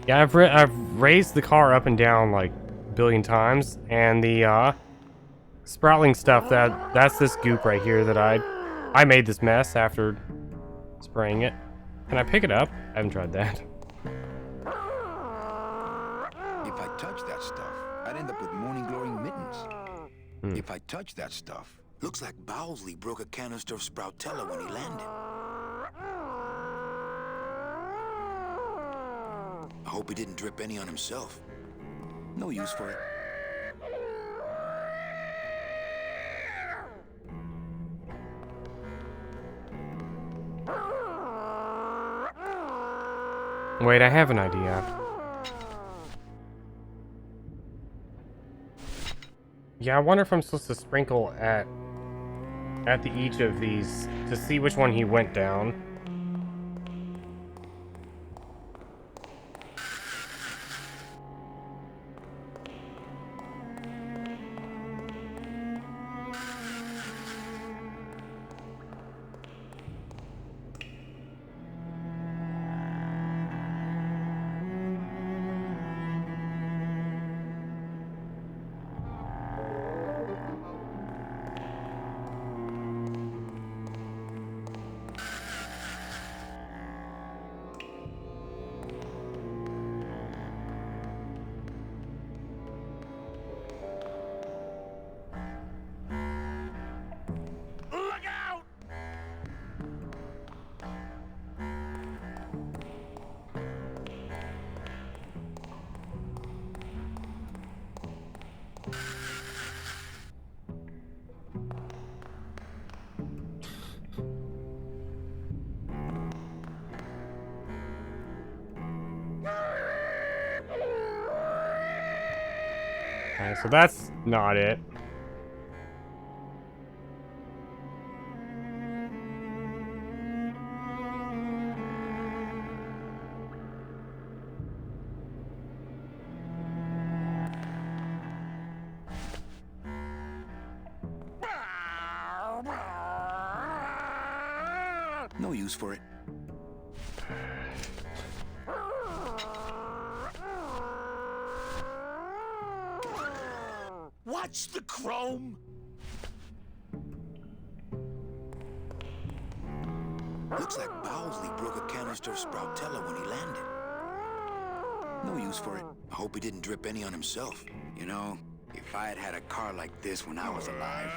Yeah, I've raised the car up and down like a billion times, and the sprouting stuff, that's this goop right here that I made this mess after spraying it. Can I pick it up? I haven't tried that. If I touch that stuff, I'd end up with morning glowing mittens. If I touch that stuff, looks like Bowsley broke a canister of Sproutella when he landed. I hope he didn't drip any on himself. No use for it. Wait, I have an idea. Yeah, I wonder if I'm supposed to sprinkle at each of these to see which one he went down. Okay, so that's not it. No use for it. What's the chrome? Looks like Bowsley broke a canister of Sproutella when he landed. No use for it. I hope he didn't drip any on himself. You know, if I had had a car like this when I was alive,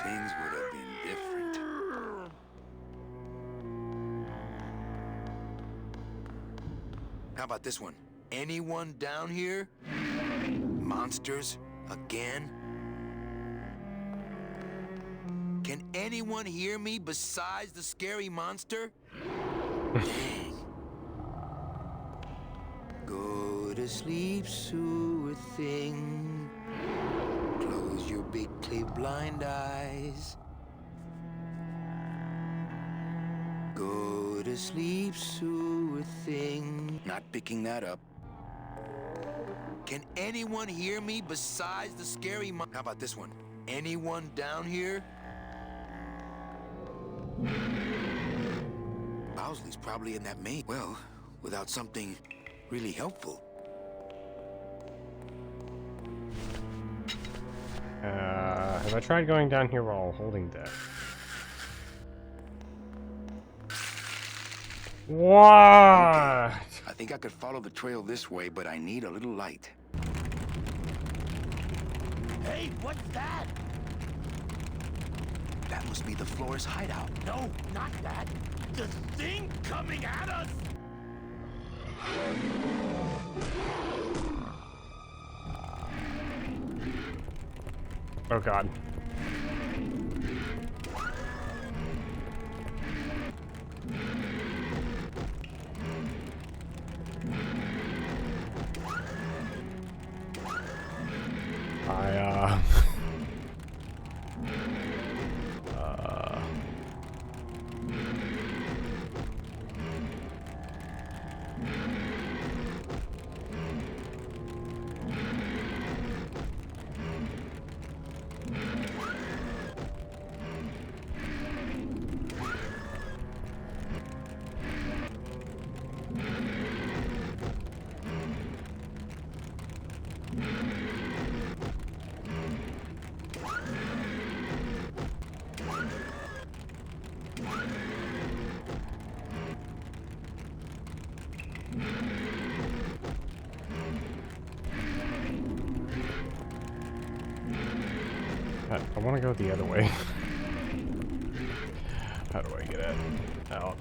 things would have been different. How about this one? Anyone down here? Monsters? Again? Can anyone hear me besides the scary monster? Dang. Go to sleep, sure thing. Close your big clay blind eyes. Go to sleep, sure thing. Not picking that up. Can anyone hear me besides the scary monster? How about this one? Anyone down here? Bowsley's probably in that maze. Well, without something really helpful. Have I tried going down here while holding that? What? Okay. I think I could follow the trail this way, but I need a little light. Hey, what's that? That must be the Flores hideout. No, not that. The thing coming at us! Oh god. I want to go the other way. How do I get it out?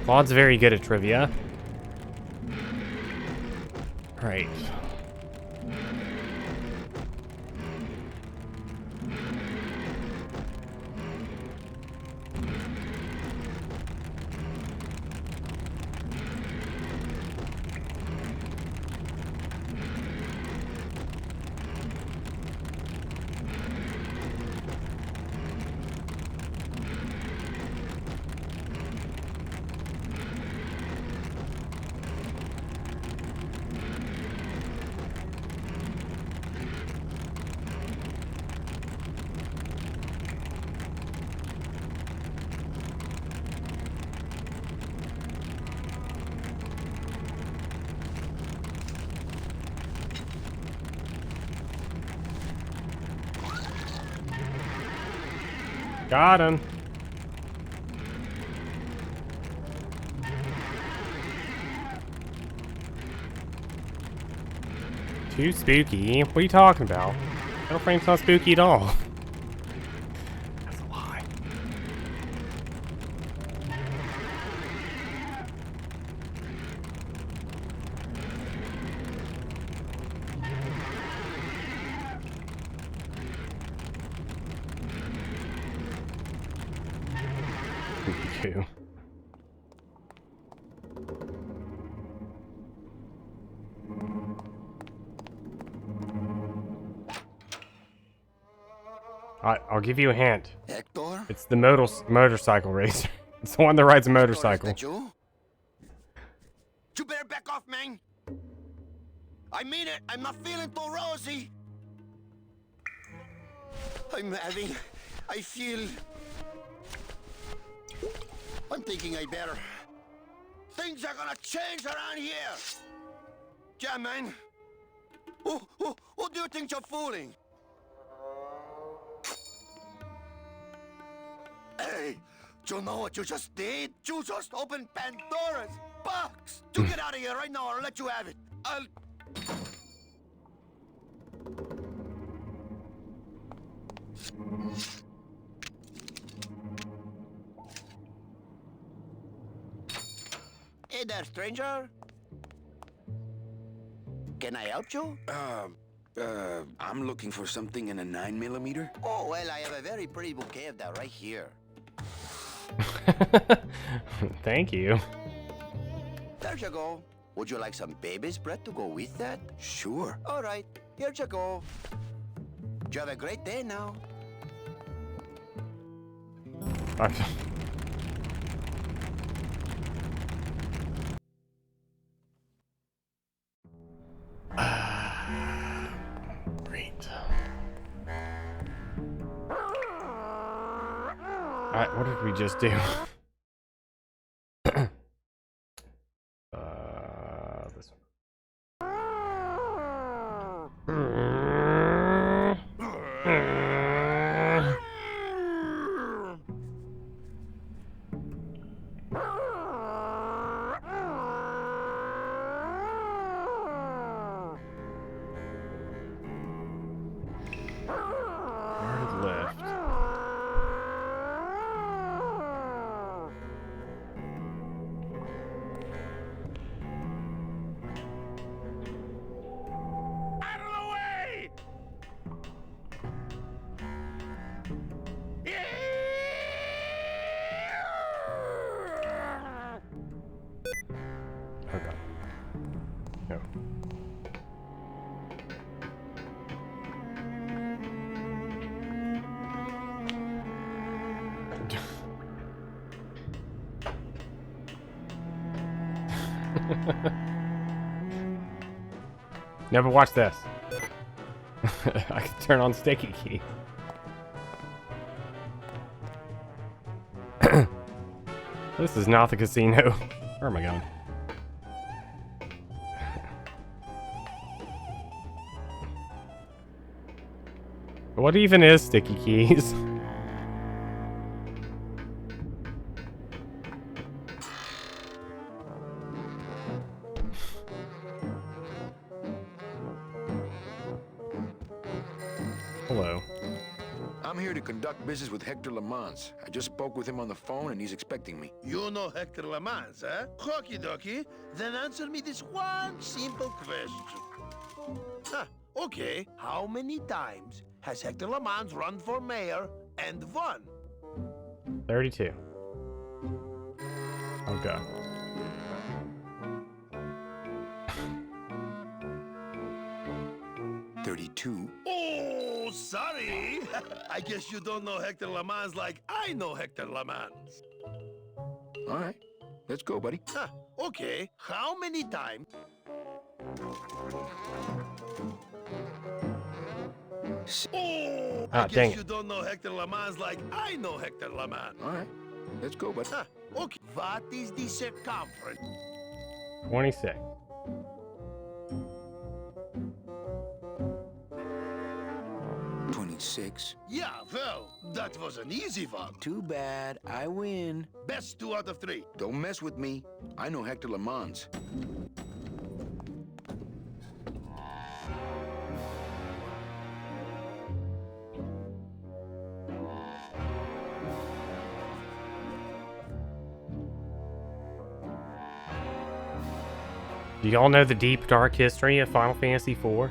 Claude's very good at trivia. Right. Got him. Too spooky. What are you talking about? Metal Frame's not spooky at all. I'll give you a hint. Hector? It's the motorcycle racer. It's the one that rides a motorcycle. Hector, is that you? You better back off, man. I mean it. I'm not feeling too rosy. I feel... I'm thinking I better. Things are gonna change around here. Yeah, man. Who do you think you're fooling? Hey, do you know what you just did? You just opened Pandora's box. You get out of here right now, or I'll let you have it. Hey there, stranger. Can I help you? I'm looking for something in a 9mm. Oh, well, I have a very pretty bouquet of that right here. Thank you. There you go. Would you like some baby's breath to go with that? Sure. All right, here you go. You have a great day now. Great. Alright, what did we just do? This one. Hard left. Out of the way! Oh god. No. Never watched this. I can turn on sticky key. This is not the casino. Where am I going? What even is sticky keys? Hello. I'm here to conduct business with Hector Lamans. I just spoke with him on the phone and he's expecting me. You know Hector Lamans, eh? Okie dokie. Then answer me this one simple question. Okay. How many times has Hector Lamans run for mayor and won? 32. Oh god. Oh, sorry. I guess you don't know Hector Lamans like I know Hector Lamans. All right, let's go, buddy. Okay. How many times? Oh, I dang guess it. you don't know Hector Lamans like I know Hector Lamans. All right, let's go, buddy. Okay. What is the circumference? 26. Yeah, well, that was an easy one. Too bad, I win. Best 2 out of 3. Don't mess with me. I know Hector Lamans. Do y'all know the deep, dark history of Final Fantasy IV?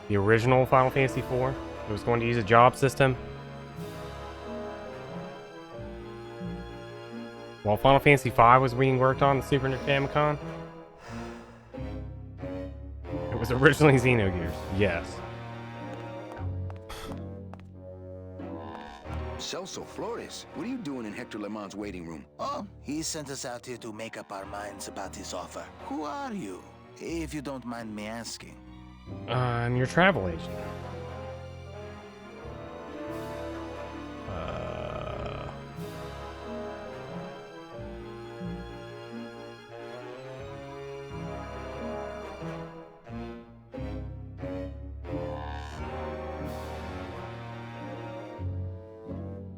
The original Final Fantasy IV? It was going to use a job system. While Final Fantasy V was being worked on the Super Famicom, it was originally Xenogears. Yes. Celso Flores, what are you doing in Hector LeMond's waiting room? Oh, he sent us out here to make up our minds about his offer. Who are you, if you don't mind me asking? I'm your travel agent.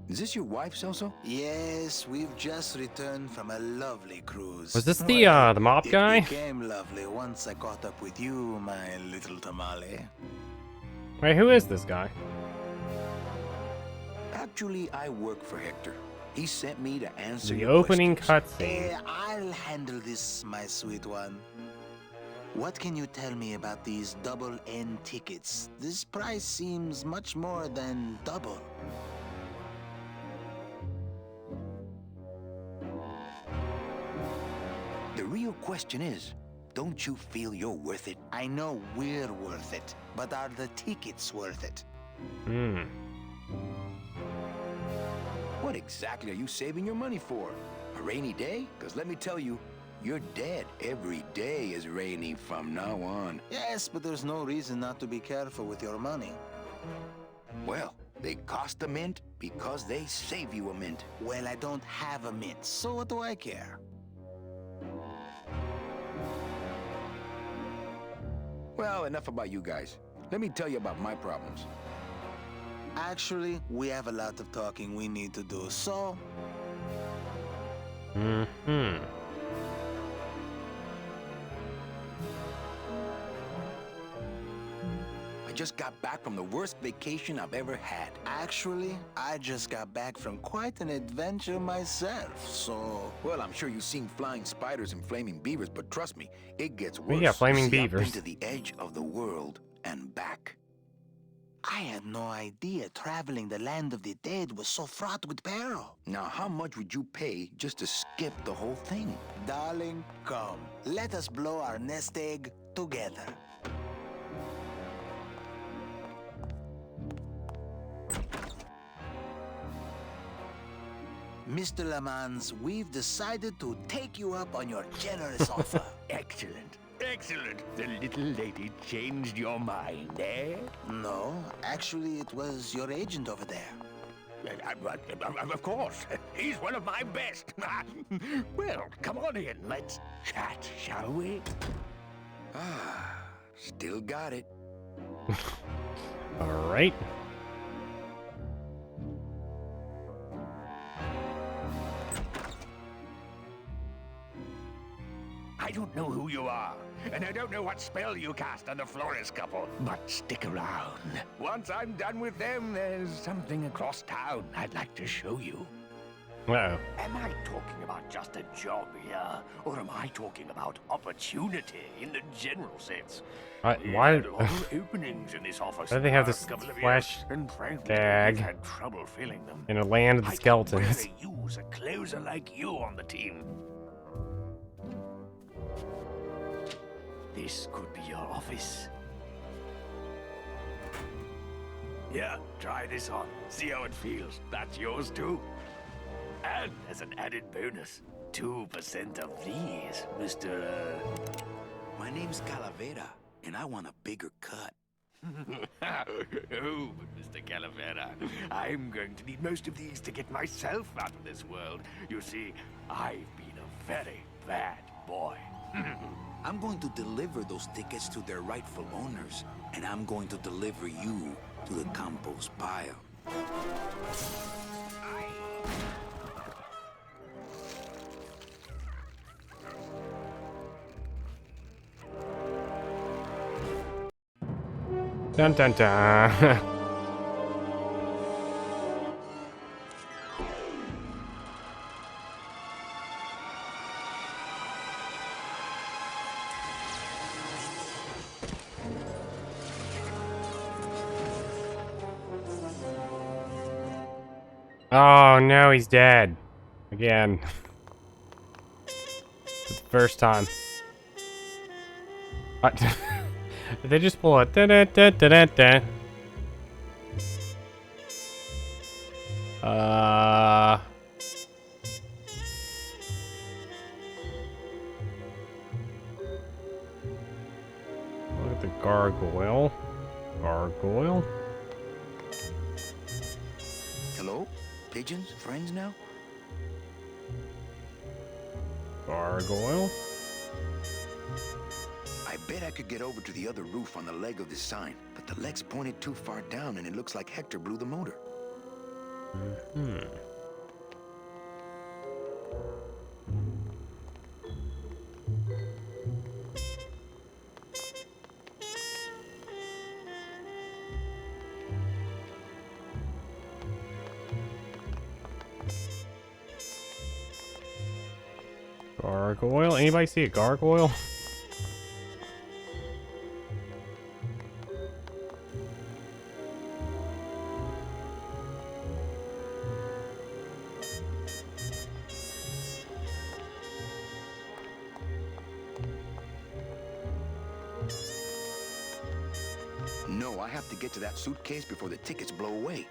Is this your wife, Celso? Yes, we've just returned from a lovely cruise. Was this the mob guy? It became lovely once I caught up with you, my little tamale. Wait, who is this guy? Actually, I work for Hector. He sent me to answer The your opening questions. cutscene. I'll handle this, my sweet one. What can you tell me about these double N tickets? This price seems much more than double. The real question is, don't you feel you're worth it? I know we're worth it, but are the tickets worth it? Hmm. What exactly are you saving your money for? A rainy day? Because let me tell you, you're dead. Every day is rainy from now on. Yes, but there's no reason not to be careful with your money. Well, they cost a mint because they save you a mint. Well, I don't have a mint, so what do I care? Well, enough about you guys. Let me tell you about my problems. Actually, we have a lot of talking we need to do, so... Mm-hmm. I just got back from the worst vacation I've ever had. Actually, I just got back from quite an adventure myself, so... Well, I'm sure you've seen flying spiders and flaming beavers, but trust me, it gets worse. Yeah, flaming You see, I've beavers. been to the edge of the world and back. I had no idea traveling the land of the dead was so fraught with peril. Now, how much would you pay just to skip the whole thing? Darling, come. Let us blow our nest egg together. Mr. Lamans, we've decided to take you up on your generous offer. Excellent. Excellent. The little lady changed your mind, eh? No, actually, it was your agent over there. Of course. He's one of my best. Well, come on in. Let's chat, shall we? Ah, still got it. All right. I don't know who you are, and I don't know what spell you cast on the Flores couple, but stick around. Once I'm done with them, there's something across town I'd like to show you. Uh-oh. Am I talking about just a job here, or am I talking about opportunity in the general sense? Why? We had a lot of openings in this office. Why do they have the this last couple of flash years, and frankly, gag we've had trouble filling them. in a land of the I skeletons? could really use a closer like you on the team. This could be your office. Yeah, try this on. See how it feels. That's yours too. And as an added bonus, 2% of these, Mr. My name's Calavera, and I want a bigger cut. Oh, but Mr. Calavera, I'm going to need most of these to get myself out of this world. You see, I've been a very bad boy. I'm going to deliver those tickets to their rightful owners, and I'm going to deliver you to the compost pile. Dun dun dun. Oh no, he's dead. Again. It's the first time. Did they just pull a da-da-da-da-da-da? Look at the gargoyle. Gargoyle? Hello? Pigeons? Friends now? Gargoyle? I bet I could get over to the other roof on the leg of this sign, but the leg's pointed too far down and it looks like Hector blew the motor. Gargoyle? Anybody see a gargoyle? No, I have to get to that suitcase before the tickets blow away.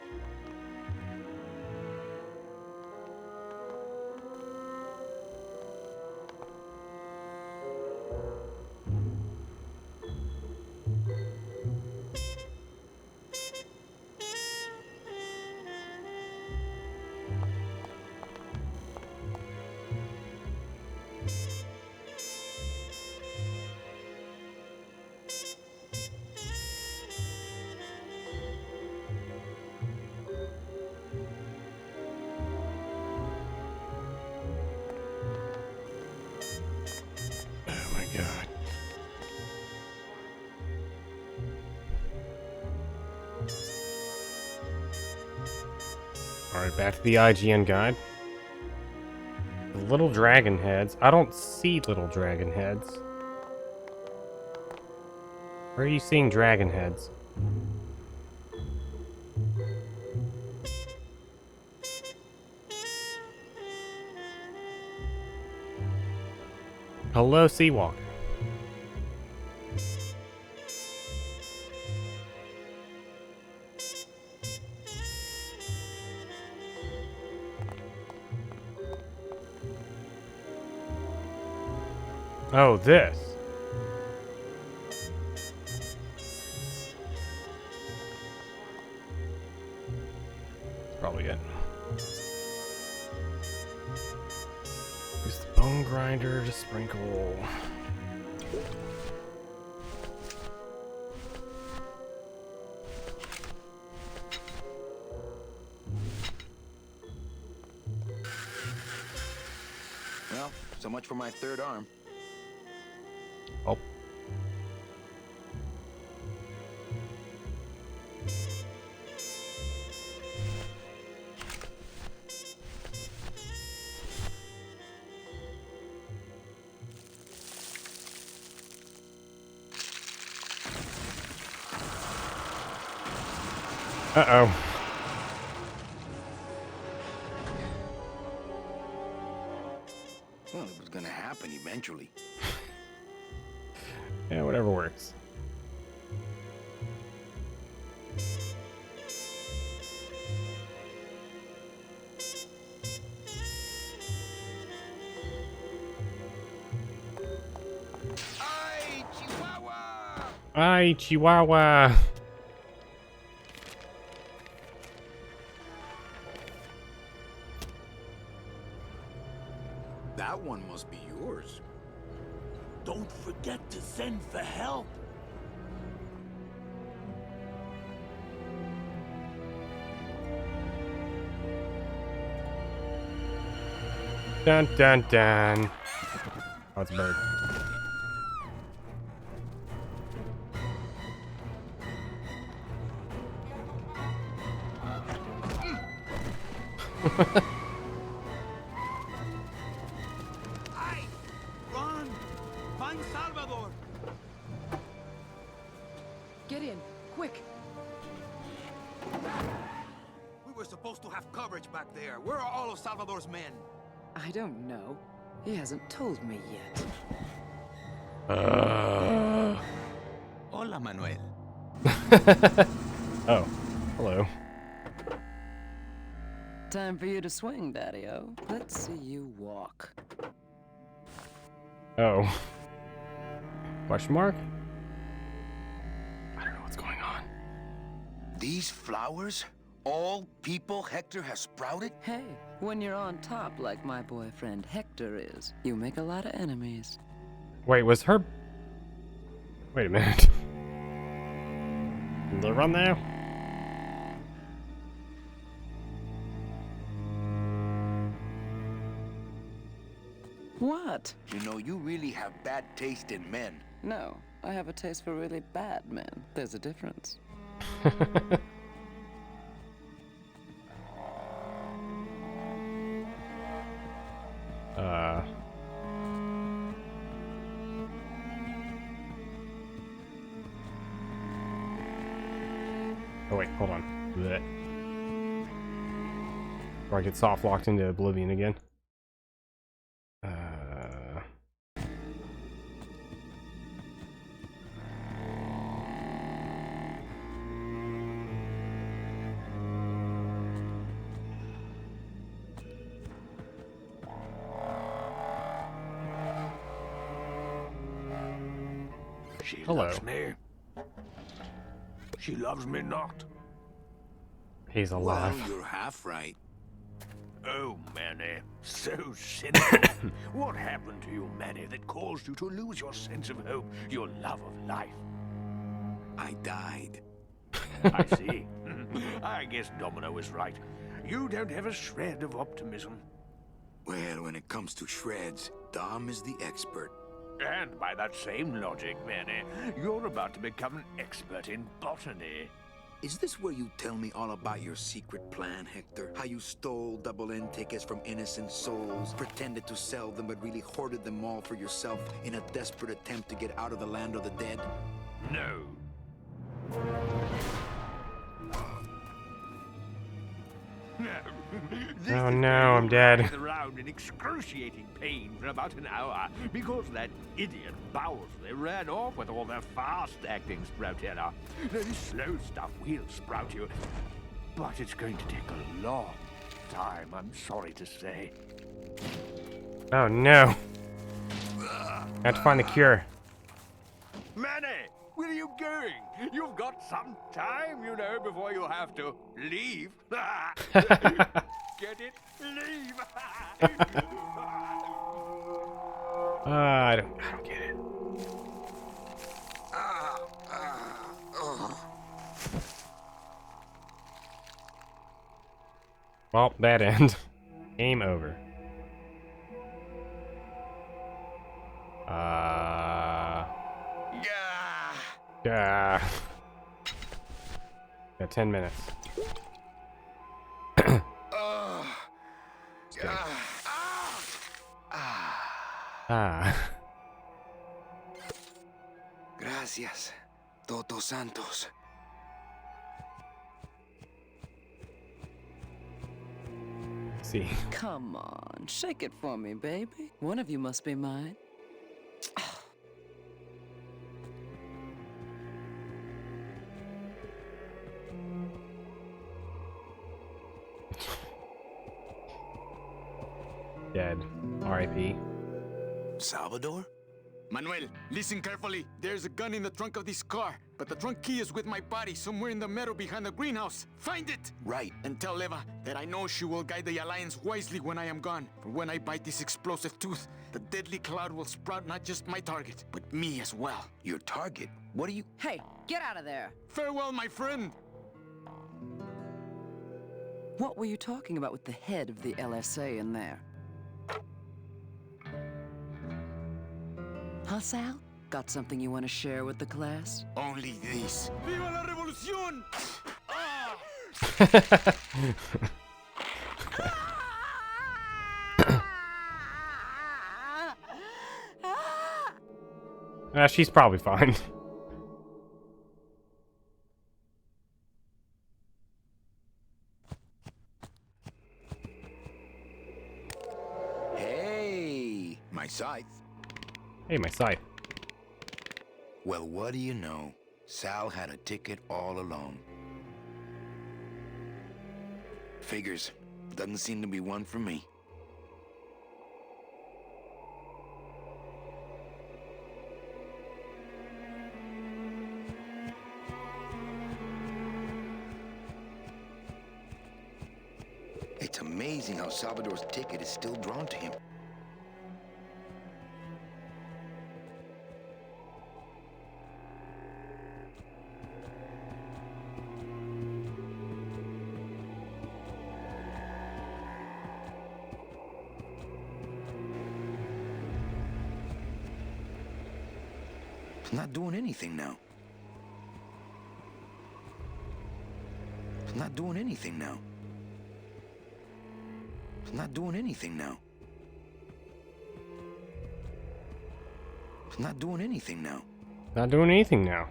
Alright, back to the IGN guide. The little dragon heads. I don't see little dragon heads. Where are you seeing dragon heads? Hello, Seawalker. Oh, this. Probably it. Use the bone grinder to sprinkle. Well, so much for my third arm. Oh. Uh-oh. Well, it was gonna happen eventually. Yeah, whatever works. Ay, Chihuahua! Ay, Chihuahua. That one must be yours. Don't forget to send for help. Dun dun dun. Oh, it's a bird. Run! Find Salvador! Get in, quick. We were supposed to have coverage back there. Where are all of Salvador's men? I don't know. He hasn't told me yet. Hola, Manuel. Oh, hello. Time for you to swing, Daddy-O. Let's see you walk. Oh. Question mark? I don't know what's going on. These flowers? All people Hector has sprouted? Hey, when you're on top like my boyfriend Hector is, you make a lot of enemies. Wait, was her... Wait a minute. Did they run there? What? You know, you really have bad taste in men. No, I have a taste for really bad men. There's a difference. Oh wait, hold on. Blech. Or I get soft locked into oblivion again. She Hello. loves me. She loves me not. He's alive. Well, you're half right. Oh, Manny, so cynical. What happened to you, Manny, that caused you to lose your sense of hope, your love of life? I died. I see. I guess Domino is right. You don't have a shred of optimism. Well, when it comes to shreds, Dom is the expert. And by that same logic, Manny, you're about to become an expert in botany. Is this where you tell me all about your secret plan, Hector? How you stole double-end tickets from innocent souls, pretended to sell them, but really hoarded them all for yourself in a desperate attempt to get out of the land of the dead? No. Oh no, I'm dead. Around in excruciating pain for about an hour because that idiot Bowsley ran off with all their fast-acting Sproutella. This slow stuff will sprout you, but it's going to take a long time, I'm sorry to say. Oh no. I have to find the cure. Manny, where are you going? You've got some time, you know, before you have to leave. Get it? Leave! I don't get it. Well, that end. Game over. Yeah. Got 10 minutes. Gracias, Toto Santos. See. Come on, shake it for me, baby. One of you must be mine. Dead. R.I.P. Salvador? Manuel, listen carefully. There's a gun in the trunk of this car, but the trunk key is with my body somewhere in the meadow behind the greenhouse. Find it! Right. And tell Eva that I know she will guide the Alliance wisely when I am gone. For when I bite this explosive tooth, the deadly cloud will sprout not just my target, but me as well. Your target? What are you... Hey, get out of there! Farewell, my friend! What were you talking about with the head of the LSA in there? Huh, Sal? Got something you want to share with the class? Only this. Viva la revolución! She's probably fine. Hey, My scythe. Hey, my scythe. Well, what do you know? Sal had a ticket all along. Figures. Doesn't seem to be one for me. It's amazing how Salvador's ticket is still drawn to him. It's not doing anything now. It's not doing anything now. It's not doing anything now. It's not doing anything now. Not doing anything now.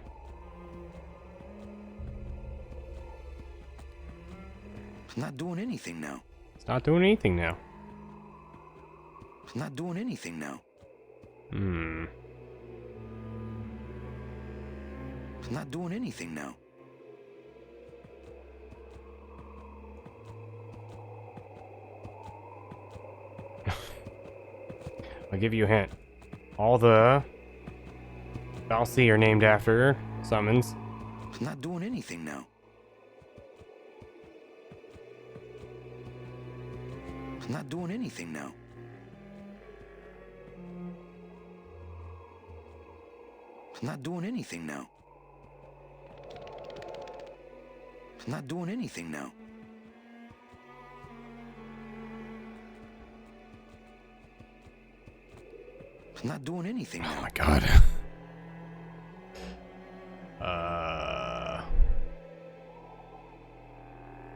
It's not doing anything now. It's not doing anything now. It's not doing anything now. It's not doing anything now. I'll give you a hint. All the Balsi are named after summons. It's not doing anything now. It's not doing anything now. It's not doing anything now. It's not doing anything now. It's not doing anything now. Oh my god.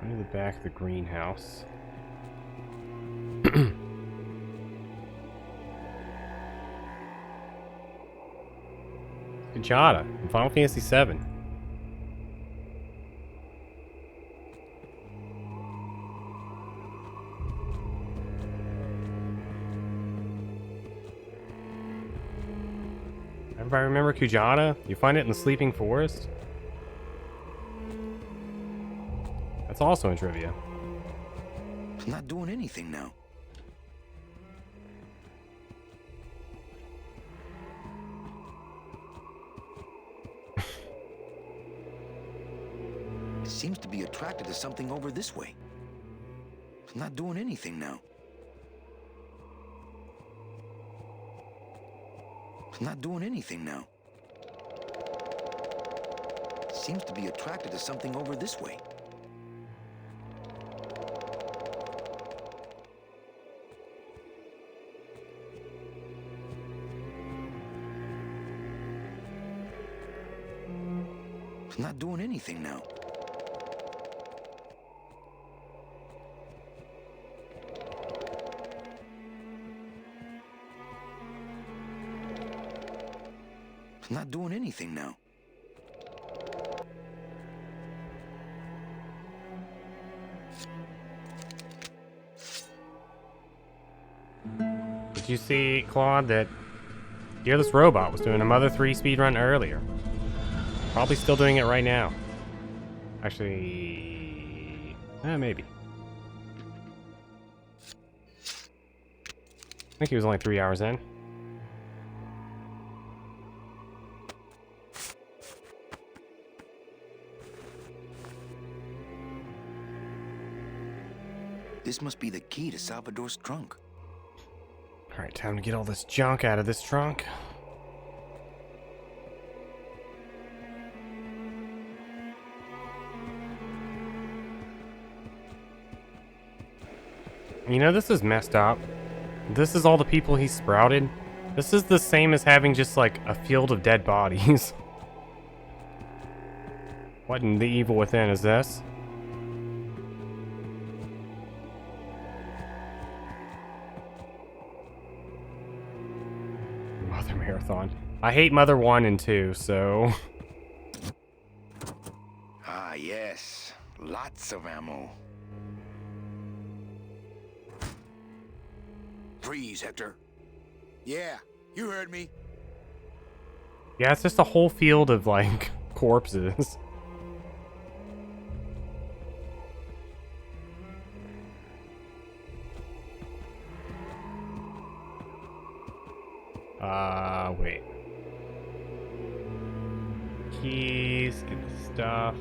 Go to the back of the greenhouse. Kajada in Final Fantasy VII. Everybody remember Kujata? You find it in the Sleeping Forest. That's also in trivia. It's not doing anything now. It seems to be attracted to something over this way. It's not doing anything now. It's not doing anything now. It seems to be attracted to something over this way. It's not doing anything now. It's not doing anything now. Did you see, Claude, that Gearless Robot was doing a Mother 3 speedrun earlier? Probably still doing it right now. Actually, maybe. I think he was only 3 hours in. This must be the key to Salvador's trunk. Alright, time to get all this junk out of this trunk. You know, this is messed up. This is all the people he sprouted. This is the same as having just like a field of dead bodies. What in the evil within is this? Mother Marathon. I hate Mother 1 and 2, so... Ah, yes. Lots of ammo. Freeze, Hector. Yeah, you heard me. Yeah, it's just a whole field of, like, corpses. Wait. Keys, get the stuff.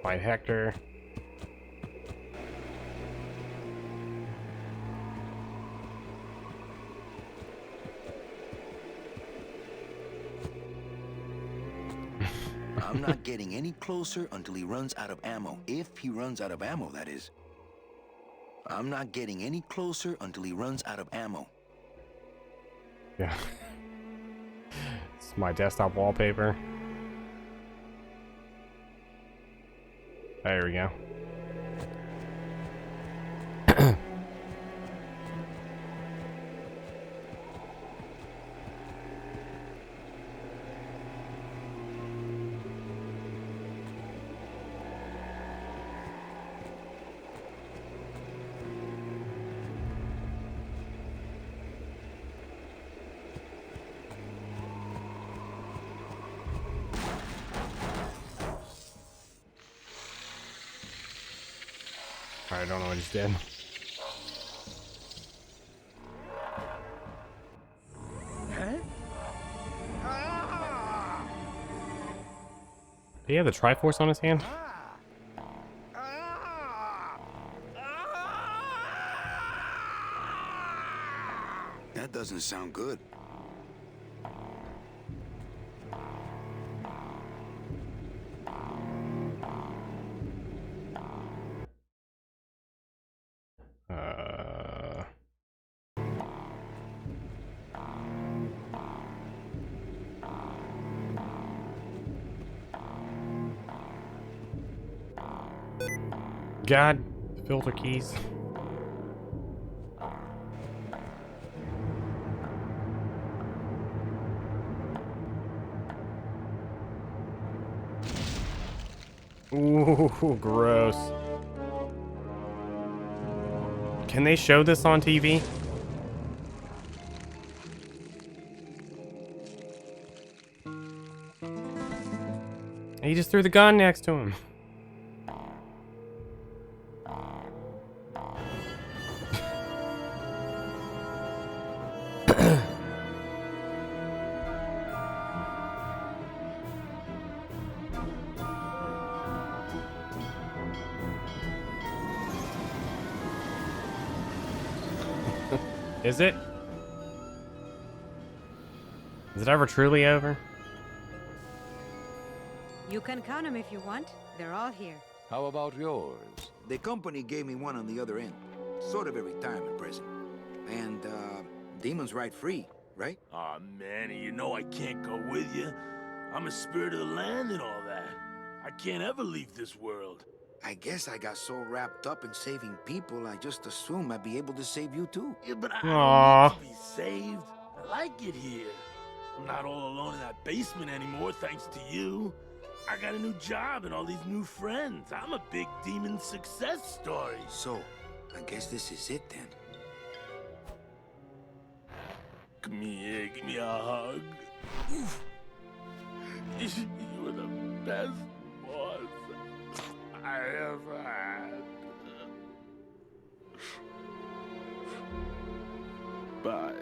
Find Hector. I'm not getting any closer until he runs out of ammo. If he runs out of ammo, that is. I'm not getting any closer until he runs out of ammo. Yeah. It's my desktop wallpaper. There we go. I don't know what I just did. Did he have the Triforce on his hand? That doesn't sound good. God, filter keys. Ooh, gross. Can they show this on TV? He just threw the gun next to him. Is it? Is it ever truly over? You can count them if you want. They're all here. How about yours? The company gave me one on the other end. Sort of a retirement present. And, demons ride free, right? Aw, Manny, you know I can't go with you. I'm a spirit of the land and all that. I can't ever leave this world. I guess I got so wrapped up in saving people, I just assumed I'd be able to save you too. Yeah, but I Aww. don't need to be saved. I like it here. I'm not all alone in that basement anymore, thanks to you. I got a new job and all these new friends. I'm a big demon success story. So, I guess this is it then. Come here, give me a hug. You were the best boss I ever had. Bye.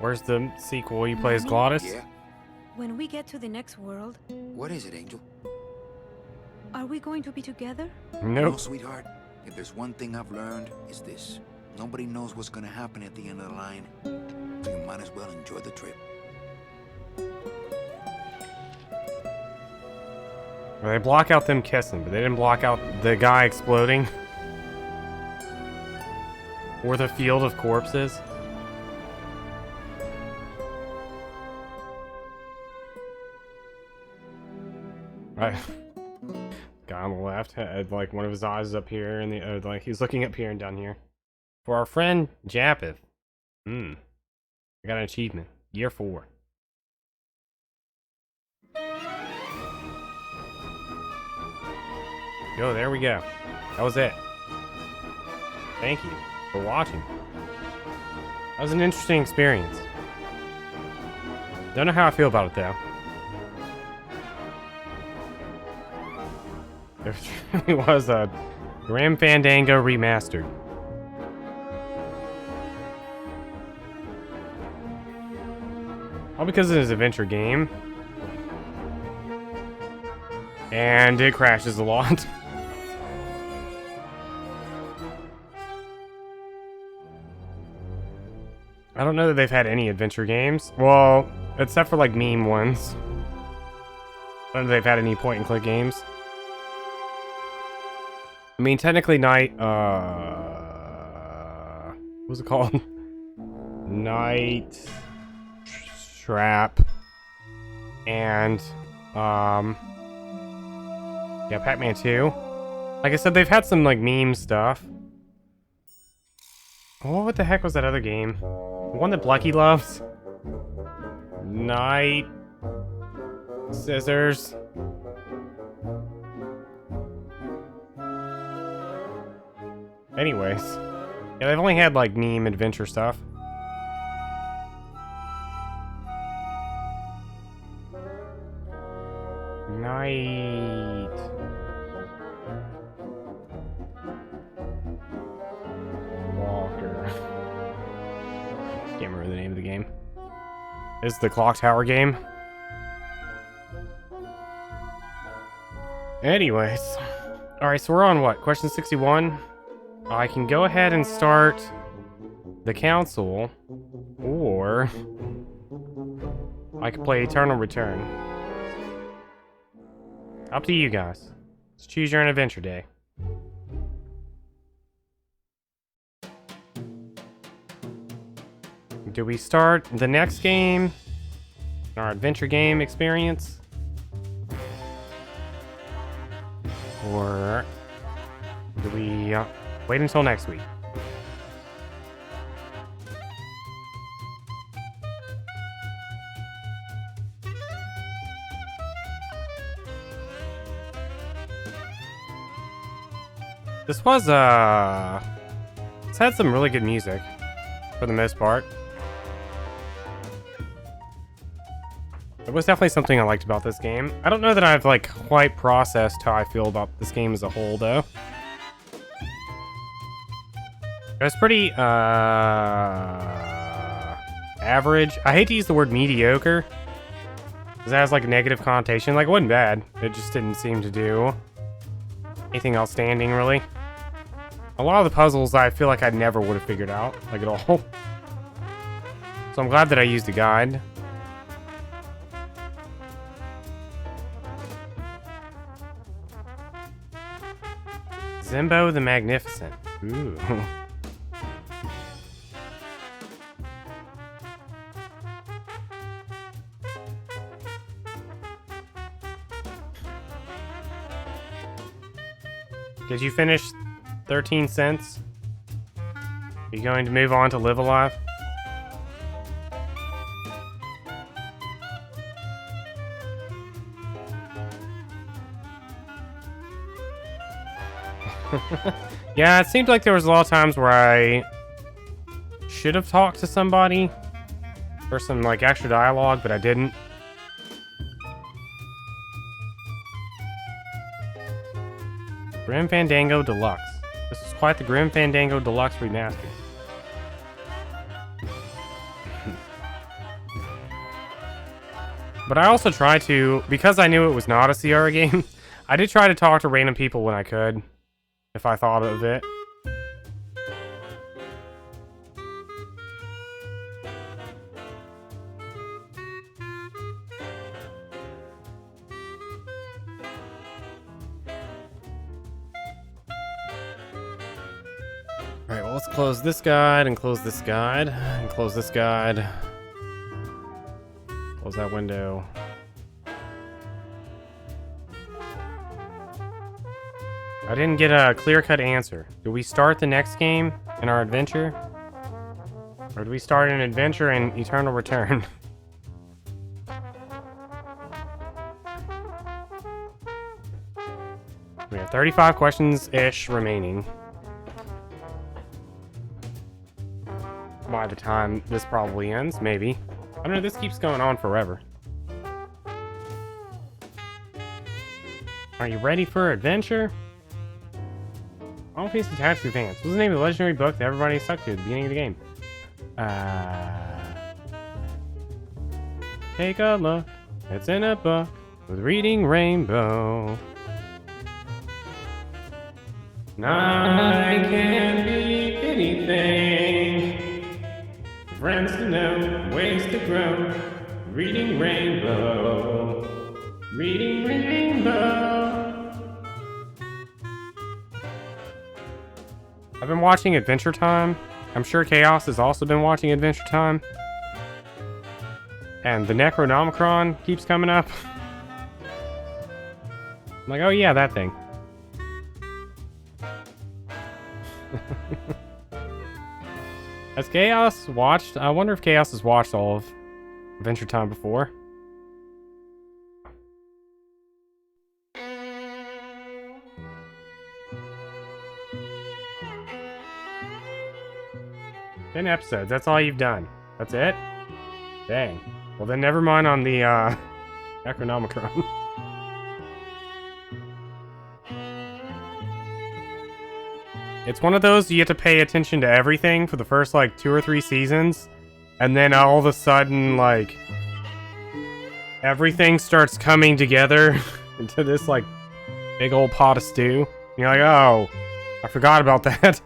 Where's the sequel? He plays Glottis? Yeah? When we get to the next world, What is it, Angel? are we going to be together? Nope. No, sweetheart. If there's one thing I've learned, it's this. Nobody knows what's gonna happen at the end of the line. So you might as well enjoy the trip. Well, they block out them kissing, but they didn't block out the guy exploding. Or the field of corpses. guy on the left had like one of his eyes up here, and the like he's looking up here and down here. For our friend Japeth. I got an achievement. Year 4. Yo, there we go. That was it. Thank you for watching. That was an interesting experience. Don't know how I feel about it though. There really was a Grim Fandango remastered. All because it is an adventure game. And it crashes a lot. I don't know that they've had any adventure games. Well, except for like meme ones. I don't know if they've had any point and click games. I mean, technically Night, what's it called? Night Trap. And, yeah, Pac-Man 2. Like I said, they've had some, like, meme stuff. Oh, what the heck was that other game? The one that Blackie loves? Night Scissors. Anyways. Yeah, they've only had, like, meme adventure stuff. Night Walker. Can't remember the name of the game. This is the Clock Tower game. Anyways. Alright, so we're on what? Question 61? I can go ahead and start the council, or I could play Eternal Return. Up to you guys. Let's choose your own adventure day. Do we start the next game? Our adventure game experience? Or do we wait until next week? This was, it's had some really good music, for the most part. It was definitely something I liked about this game. I don't know that I've, like, quite processed how I feel about this game as a whole, though. It was pretty, average. I hate to use the word mediocre, because that has, like, a negative connotation. Like, it wasn't bad. It just didn't seem to do anything outstanding, really. A lot of the puzzles I feel like I never would have figured out, like at all. So I'm glad that I used a guide. Zimbo the Magnificent. Ooh. Did you finish 13 cents? Are you going to move on to Live Alive? Yeah, it seemed like there was a lot of times where I should have talked to somebody for some like extra dialogue, but I didn't. Grim Fandango Deluxe. This is quite the Grim Fandango Deluxe remastered. But I also tried to, because I knew it was not a Sierra game, I did try to talk to random people when I could, if I thought of it. Alright, well, let's close this guide, and close this guide, and close this guide. Close that window. I didn't get a clear-cut answer. Do we start the next game in our adventure? Or do we start an adventure in Eternal Return? We have 35 questions-ish remaining. By the time this probably ends, maybe. I don't know, this keeps going on forever. Are you ready for adventure? All Piece of Tactics Advance. What's the name of the legendary book that everybody stuck to at the beginning of the game? Take a look. It's in a book with Reading Rainbow. I can be anything. Friends to know, ways to grow. Reading Rainbow. Reading Rainbow. I've been watching Adventure Time. I'm sure Chaos has also been watching Adventure Time. And the Necronomicon keeps coming up. I'm like, oh yeah, that thing. Has Chaos watched? I wonder if Chaos has watched all of Adventure Time before. Ten episodes, that's all you've done. That's it? Dang. Well then never mind on the Necronomicon. It's one of those you have to pay attention to everything for the first like 2 or 3 seasons, and then all of a sudden like everything starts coming together into this like big old pot of stew. And you're like, oh, I forgot about that.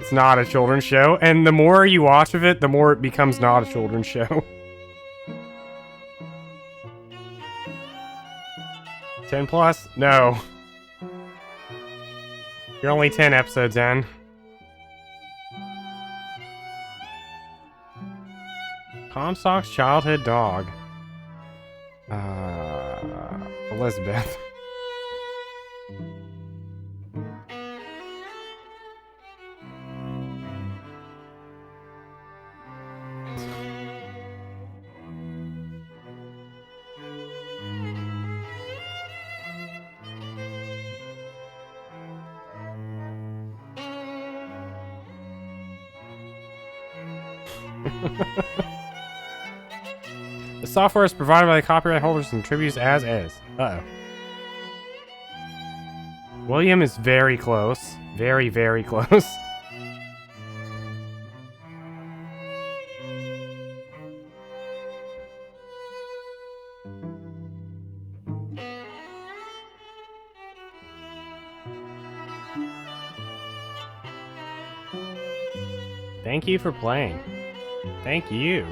It's not a children's show, and the more you watch of it, the more it becomes not a children's show. 10 plus? No. You're only 10 episodes in. Comstock's childhood dog. Elizabeth. The software is provided by the copyright holders and contributes as is. Uh-oh. William is very close. Very, very close. Thank you for playing. Thank you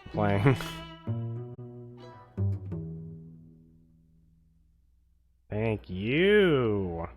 for playing. Thank you.